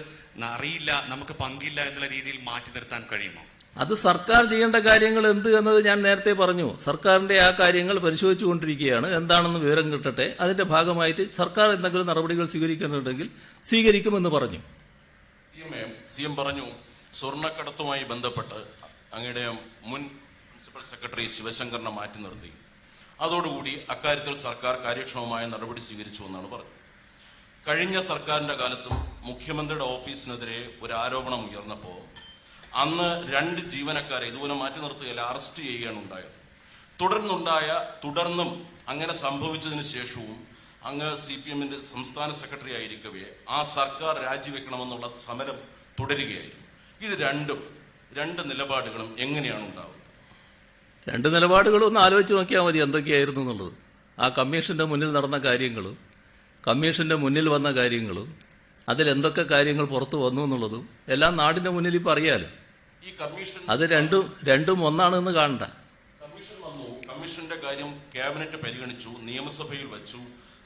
അറിയില്ല, നമുക്ക് പങ്കില്ല എന്നുള്ള രീതിയിൽ മാറ്റി നിർത്താൻ കഴിയുമോ? അത് സർക്കാർ ചെയ്യേണ്ട കാര്യങ്ങൾ എന്ത് എന്നത് ഞാൻ നേരത്തെ പറഞ്ഞു. സർക്കാരിന്റെ ആ കാര്യങ്ങൾ പരിശോധിച്ചുകൊണ്ടിരിക്കുകയാണ്. എന്താണെന്ന് വിവരം കിട്ടട്ടെ. അതിന്റെ ഭാഗമായിട്ട് സർക്കാർ എന്തെങ്കിലും നടപടികൾ സ്വീകരിക്കുന്നുണ്ടെങ്കിൽ സ്വീകരിക്കുമെന്ന് പറഞ്ഞു. CM പറഞ്ഞു, സ്വർണ്ണക്കടത്തുമായി ബന്ധപ്പെട്ട് അങ്ങയുടെ മുൻ പ്രിൻസിപ്പൽ സെക്രട്ടറി ശിവശങ്കറിനെ മാറ്റി നിർത്തി. അതോടുകൂടി അക്കാര്യത്തിൽ സർക്കാർ കാര്യക്ഷമമായ നടപടി സ്വീകരിച്ചു എന്നാണ് പറഞ്ഞത്. കഴിഞ്ഞ സർക്കാരിന്റെ കാലത്തും മുഖ്യമന്ത്രിയുടെ ഓഫീസിനെതിരെ ഒരു ആരോപണം ഉയർന്നപ്പോൾ അന്ന് 2 ജീവനക്കാരെ ഇതുപോലെ മാറ്റി നിർത്തുകയല്ല, അറസ്റ്റ് ചെയ്യുകയാണ് ഉണ്ടായത്. തുടർന്നും അങ്ങനെ സംഭവിച്ചതിന് ശേഷവും അങ്ങ് CPMന്റെ സംസ്ഥാന സെക്രട്ടറി ആയിരിക്കവേ ആ സർക്കാർ രാജിവെക്കണമെന്നുള്ള സമരം തുടരുകയായിരുന്നു. ഇത് രണ്ട് നിലപാടുകളും എങ്ങനെയാണ് ഉണ്ടാവുന്നത്? 2 നിലപാടുകളും ഒന്ന് ആലോചിച്ച് നോക്കിയാൽ മതി എന്തൊക്കെയായിരുന്നു എന്നുള്ളത്. ആ കമ്മീഷന്റെ മുന്നിൽ നടന്ന കാര്യങ്ങളും കമ്മീഷന്റെ മുന്നിൽ വന്ന കാര്യങ്ങളും അതിലെന്തൊക്കെ കാര്യങ്ങൾ പുറത്തു വന്നു എന്നുള്ളതും എല്ലാം നാടിന്റെ മുന്നിൽ ഇപ്പം അറിയാലോ. ഈ കമ്മീഷൻ അത് രണ്ടും ഒന്നാണെന്ന് കാണണ്ട. കമ്മീഷൻ വന്നു, കമ്മീഷന്റെ കാര്യം ക്യാബിനറ്റ് പരിഗണിച്ചു, നിയമസഭയിൽ വച്ചു,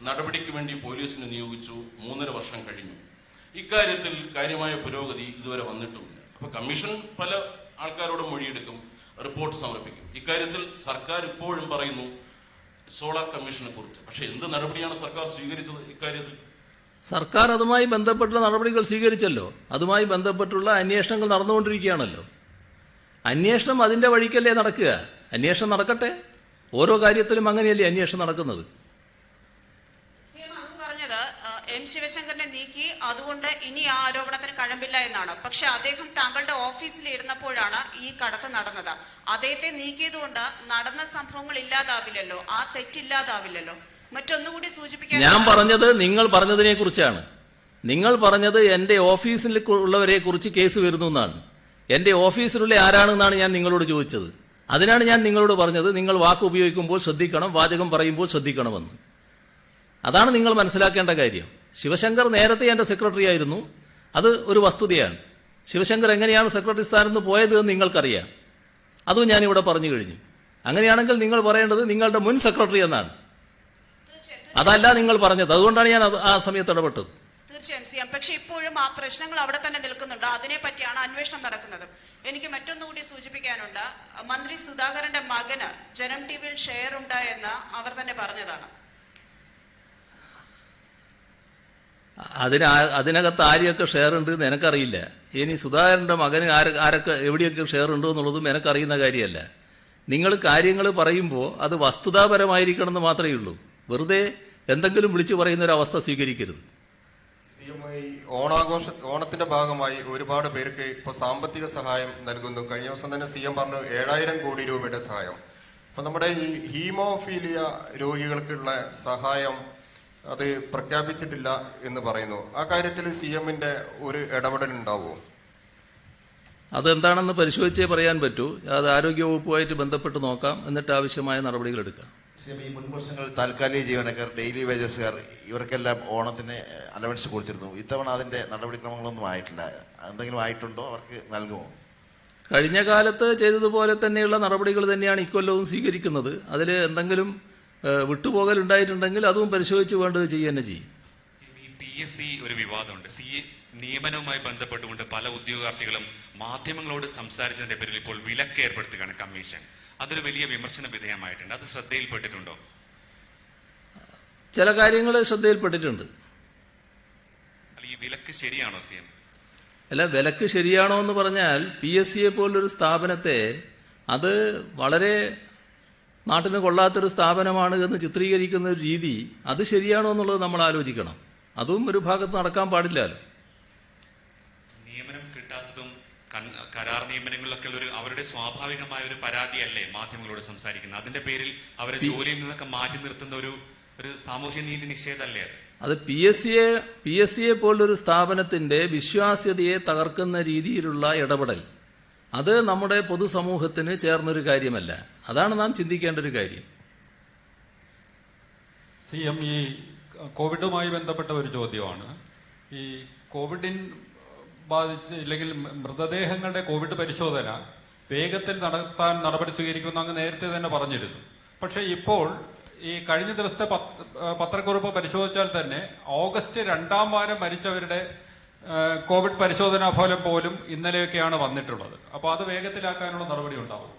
നടപടിക്ക് വേണ്ടി പോലീസിനെ നിയോഗിച്ചു. 3.5 വർഷം കഴിഞ്ഞു. ഇക്കാര്യത്തിൽ കാര്യമായ പുരോഗതി ഇതുവരെ വന്നിട്ടുമില്ല. അപ്പൊ കമ്മീഷൻ പല ആൾക്കാരോടും മൊഴിയെടുക്കും, റിപ്പോർട്ട് സമർപ്പിക്കും. ഇക്കാര്യത്തിൽ സർക്കാർ ഇപ്പോഴും പറയുന്നു സോളാർ കമ്മീഷനെ കുറിച്ച്. പക്ഷെ എന്ത് നടപടിയാണ് സർക്കാർ സ്വീകരിച്ചത് ഇക്കാര്യത്തിൽ? സർക്കാർ അതുമായി ബന്ധപ്പെട്ടുള്ള നടപടികൾ സ്വീകരിച്ചല്ലോ. അതുമായി ബന്ധപ്പെട്ടുള്ള അന്വേഷണങ്ങൾ നടന്നുകൊണ്ടിരിക്കുകയാണല്ലോ. അന്വേഷണം അതിന്റെ വഴിക്കല്ലേ നടക്കുക. അന്വേഷണം നടക്കട്ടെ. ഓരോ കാര്യത്തിലും അങ്ങനെയല്ലേ അന്വേഷണം നടക്കുന്നത്. പറഞ്ഞത് M ശിവശങ്കറിനെ നീക്കി, അതുകൊണ്ട് ഇനി ആ ആരോപണത്തിന് കഴമ്പില്ല എന്നാണ്. പക്ഷെ അദ്ദേഹം താങ്കളുടെ ഓഫീസിൽ ഇരുന്നപ്പോഴാണ് ഈ കടത്ത് നടന്നത്. അദ്ദേഹത്തെ നീക്കിയതുകൊണ്ട് നടന്ന സംഭവങ്ങൾ ഇല്ലാതാവില്ലല്ലോ, ആ തെറ്റില്ലാതാവില്ലല്ലോ. മറ്റൊന്നുകൂടി സൂചിപ്പിക്കാൻ ഞാൻ പറഞ്ഞത് നിങ്ങൾ പറഞ്ഞതിനെ കുറിച്ചാണ്. നിങ്ങൾ പറഞ്ഞത് എന്റെ ഓഫീസിൽ ഉള്ളവരെ കുറിച്ച് കേസ് വരുന്നു എന്നാണ്. എന്റെ ഓഫീസിലുള്ള ആരാണെന്നാണ് ഞാൻ നിങ്ങളോട് ചോദിച്ചത്. അതിനാണ് ഞാൻ നിങ്ങളോട് പറഞ്ഞത് നിങ്ങൾ വാക്ക് ഉപയോഗിക്കുമ്പോൾ ശ്രദ്ധിക്കണം, വാചകം പറയുമ്പോൾ ശ്രദ്ധിക്കണമെന്ന്. അതാണ് നിങ്ങൾ മനസ്സിലാക്കേണ്ട കാര്യം. ശിവശങ്കർ നേരത്തെ എന്റെ സെക്രട്ടറി ആയിരുന്നു. അത് ഒരു വസ്തുതയാണ്. ശിവശങ്കർ എങ്ങനെയാണ് സെക്രട്ടറി സ്ഥാനത്ത് നിന്ന് പോയത് എന്ന് നിങ്ങൾക്കറിയാം. അതും ഞാനിവിടെ പറഞ്ഞു കഴിഞ്ഞു. അങ്ങനെയാണെങ്കിൽ നിങ്ങൾ പറയേണ്ടത് നിങ്ങളുടെ മുൻ സെക്രട്ടറി എന്നാണ്. അതല്ല നിങ്ങൾ പറഞ്ഞത്. അതുകൊണ്ടാണ് ഞാൻ ആ സമയത്ത് ഇടപെട്ടത്. തീർച്ചയായും CM. പക്ഷെ ഇപ്പോഴും ആ പ്രശ്നങ്ങൾ അവിടെ തന്നെ നിൽക്കുന്നുണ്ട്. അതിനെ പറ്റിയാണ് അന്വേഷണം നടക്കുന്നത്. എനിക്ക് മറ്റൊന്നുകൂടി സൂചിപ്പിക്കാനുണ്ട്. മന്ത്രി സുധാകരന്റെ മകന് ജനം ടിവിയിൽ ഷെയർ ഉണ്ടായെന്ന് അവർ തന്നെ പറഞ്ഞതാണ്. അതിനകത്ത് ആരെയൊക്കെ ഷെയർ ഉണ്ട് എന്ന് എനിക്കറിയില്ല. ഇനി സുധാകരന്റെ മകന് ആരൊക്കെ എവിടെയൊക്കെ ഷെയർ ഉണ്ടോ എന്നുള്ളതും എനിക്കറിയുന്ന കാര്യമല്ല. നിങ്ങൾ കാര്യങ്ങൾ പറയുമ്പോൾ അത് വസ്തുതാപരമായിരിക്കണം എന്ന് മാത്രമേ ഉള്ളൂ. വെറുതെ എന്തെങ്കിലും വിളിച്ചു പറയുന്ന ഒരു അവസ്ഥ സ്വീകരിക്കരുത്. ഓണത്തിന്റെ ഭാഗമായി ഒരുപാട് പേർക്ക് ഇപ്പൊ സാമ്പത്തിക സഹായം നൽകുന്നു. കഴിഞ്ഞ ദിവസം തന്നെ CM പറഞ്ഞു 7000 കോടി രൂപയുടെ സഹായം. അപ്പൊ നമ്മുടെ ഈ ഹീമോഫീലിയ രോഗികൾക്കുള്ള സഹായം അത് പ്രഖ്യാപിച്ചിട്ടില്ല എന്ന് പറയുന്നു. ആ കാര്യത്തിൽ CMന്റെ ഒരു ഇടപെടൽ ഉണ്ടാവുമോ? അതെന്താണെന്ന് പരിശോധിച്ചേ പറയാൻ പറ്റൂ. അത് ആരോഗ്യവകുപ്പുമായിട്ട് ബന്ധപ്പെട്ട് നോക്കാം, എന്നിട്ട് ആവശ്യമായ നടപടികൾ എടുക്കാം. ഈ മുൻ വർഷങ്ങളിൽ താൽക്കാലിക ജീവനക്കാർ, ഡെയിലി വേജസുകാർ, ഇവർക്കെല്ലാം ഓണത്തിന് അലവൻസ് കൊടുത്തിരുന്നു. ഇത്തവണ അതിന്റെ നടപടിക്രമങ്ങളൊന്നും ആയിട്ടില്ല. എന്തെങ്കിലും ആയിട്ടുണ്ടോ? അവർക്ക് നൽകുമോ? കഴിഞ്ഞ കാലത്ത് ചെയ്തതുപോലെ തന്നെയുള്ള നടപടികൾ തന്നെയാണ് ഇക്കൊല്ലവും സ്വീകരിക്കുന്നത്. അതിൽ എന്തെങ്കിലും വിട്ടുപോകൽ ഉണ്ടായിട്ടുണ്ടെങ്കിൽ അതും പരിശോധിച്ച് വേണ്ടത് ചെയ്യുക തന്നെ ചെയ്യും. PSC ഒരു വിവാദമുണ്ട്. നിയമനവുമായി ബന്ധപ്പെട്ടുകൊണ്ട് പല ഉദ്യോഗാർത്ഥികളും മാധ്യമങ്ങളോട് സംസാരിച്ചതിന്റെ പേരിൽ ഇപ്പോൾ വിലക്ക് ഏർപ്പെടുത്തുകയാണ് കമ്മീഷൻ. അതൊരു വലിയ വിമർശന വിധേയമായിട്ടുണ്ട്. അത് ശ്രദ്ധയിൽപ്പെട്ടിട്ടുണ്ടോ? ചില കാര്യങ്ങൾ ശ്രദ്ധയിൽപ്പെട്ടിട്ടുണ്ട്. ഈ വിലക്ക് ശരിയാണോ CM? അല്ല, വിലക്ക് ശരിയാണോ എന്ന് പറഞ്ഞാൽ PSC പോലൊരു സ്ഥാപനത്തെ അത് വളരെ നാട്ടിന് കൊള്ളാത്തൊരു സ്ഥാപനമാണ് എന്ന് ചിത്രീകരിക്കുന്ന ഒരു രീതി, അത് ശരിയാണോ എന്നുള്ളത് നമ്മൾ ആലോചിക്കണം. അതും ഒരു ഭാഗത്ത് നടക്കാൻ പാടില്ലല്ലോ. നിയമനം കിട്ടാത്തതും കരാർ നിയമനങ്ങളിലൊക്കെ അവരുടെ സ്വാഭാവികമായ ഒരു പരാതിയല്ലേ മാധ്യമങ്ങളോട് സംസാരിക്കുന്നത്? അതിന്റെ പേരിൽ അവരെ ജോലിയിൽ നിന്നൊക്കെ മാറ്റി നിർത്തുന്ന ഒരു സാമൂഹ്യ നീതി നിഷേധമല്ലേ അത്? PSC പോലൊരു സ്ഥാപനത്തിന്റെ വിശ്വാസ്യതയെ തകർക്കുന്ന രീതിയിലുള്ള ഇടപെടൽ, അത് നമ്മുടെ പൊതുസമൂഹത്തിന് ചേർന്നൊരു കാര്യമല്ല. അതാണ് നാം ചിന്തിക്കേണ്ട ഒരു കാര്യം. CM, ഈ കോവിഡുമായി ബന്ധപ്പെട്ട ഒരു ചോദ്യമാണ്. ഈ കോവിഡിൻ ബാധിച്ച് ഇല്ലെങ്കിൽ മൃതദേഹങ്ങളുടെ കോവിഡ് പരിശോധന വേഗത്തിൽ നടത്താൻ നടപടി സ്വീകരിക്കുമെന്ന് അങ്ങ് നേരത്തെ തന്നെ പറഞ്ഞിരുന്നു. പക്ഷേ ഇപ്പോൾ ഈ കഴിഞ്ഞ ദിവസത്തെ പത്രക്കുറിപ്പ് പരിശോധിച്ചാൽ തന്നെ ഓഗസ്റ്റ് 2ാം വാരം മരിച്ചവരുടെ കോവിഡ് പരിശോധനാ ഫലം പോലും ഇന്നലെയൊക്കെയാണ് വന്നിട്ടുള്ളത്. അപ്പോൾ അത് വേഗത്തിലാക്കാനുള്ള നടപടി ഉണ്ടാവും?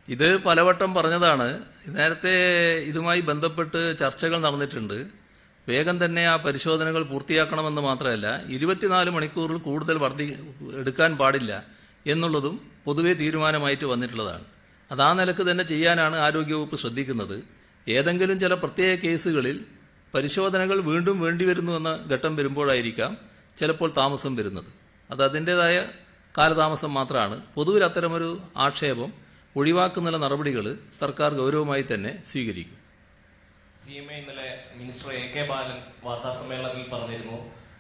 ഇത് പലവട്ടം പറഞ്ഞതാണ്. നേരത്തെ ഇതുമായി ബന്ധപ്പെട്ട് ചർച്ചകൾ നടന്നിട്ടുണ്ട്. വേഗം തന്നെ ആ പരിശോധനകൾ പൂർത്തിയാക്കണമെന്ന് മാത്രമല്ല 24 മണിക്കൂറിൽ കൂടുതൽ എടുക്കാൻ പാടില്ല എന്നുള്ളതും പൊതുവെ തീരുമാനമായിട്ട് വന്നിട്ടുള്ളതാണ്. അത് ആ നിലക്ക് തന്നെ ചെയ്യാനാണ് ആരോഗ്യവകുപ്പ് ശ്രദ്ധിക്കുന്നത്. ഏതെങ്കിലും ചില പ്രത്യേക കേസുകളിൽ പരിശോധനകൾ വീണ്ടും വേണ്ടിവരുന്നു എന്ന ഘട്ടം വരുമ്പോഴായിരിക്കാം ചിലപ്പോൾ താമസം വരുന്നത്. അത് അതിൻ്റെതായ കാലതാമസം മാത്രമാണ്. പൊതുവിൽ അത്തരമൊരു ആക്ഷേപം ഒഴിവാക്കുന്ന നടപടികൾ സർക്കാർ ഗൗരവമായി തന്നെ സ്വീകരിക്കും. CMA ഇന്നലെ മിനിസ്റ്റർ AK ബാലൻ വാർത്താസമ്മേളനത്തിൽ പറഞ്ഞിരുന്നു,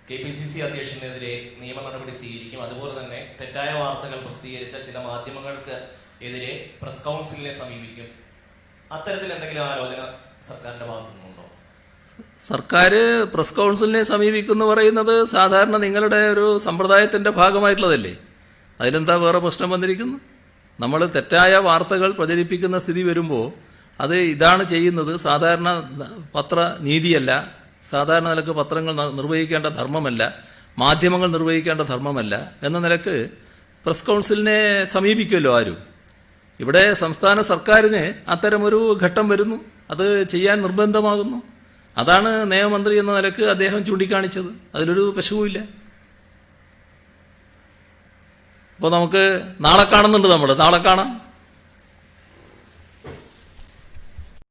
KPCC അധ്യക്ഷനെതിരെ നിയമ നടപടി സ്വീകരിക്കും. അതുപോലെ തന്നെ തെറ്റായ വാർത്തകൾ പ്രസിദ്ധീകരിച്ച ചില മാധ്യമങ്ങൾക്ക് എതിരെ പ്രസ് കൗൺസിലിനെ സമീപിക്കും. അത്തരത്തിൽ എന്തെങ്കിലും ആലോചന സർക്കാരിന്റെ ഭാഗത്തു നിന്നുണ്ടോ? സർക്കാർ പ്രസ് കൗൺസിലിനെ സമീപിക്കുമെന്ന് പറയുന്നത് സാധാരണ നിങ്ങളുടെ ഒരു സമ്പ്രദായത്തിന്റെ ഭാഗമായിട്ടുള്ളതല്ലേ. അതിലെന്താ വേറെ പ്രശ്നം വന്നിരിക്കുന്നു? നമ്മൾ തെറ്റായ വാർത്തകൾ പ്രചരിപ്പിക്കുന്ന സ്ഥിതി വരുമ്പോൾ അത് ഇതാണ് ചെയ്യുന്നത്. സാധാരണ പത്രനീതിയല്ല, സാധാരണ നിലക്ക് പത്രങ്ങൾ നിർവഹിക്കേണ്ട ധർമ്മമല്ല, മാധ്യമങ്ങൾ നിർവഹിക്കേണ്ട ധർമ്മമല്ല എന്ന നിലക്ക് പ്രസ് കൗൺസിലിനെ സമീപിക്കുമല്ലോ ആരും. ഇവിടെ സംസ്ഥാന സർക്കാരിന് അത്തരമൊരു ഘട്ടം വരുന്നു, അത് ചെയ്യാൻ നിർബന്ധമാകുന്നു. അതാണ് നിയമമന്ത്രി എന്ന നിലക്ക് അദ്ദേഹം ചൂണ്ടിക്കാണിച്ചത്. അതിലൊരു പശുവുമില്ല. അപ്പോൾ നമുക്ക് നാളെ കാണുന്നുണ്ട്, നാളെ കാണാം.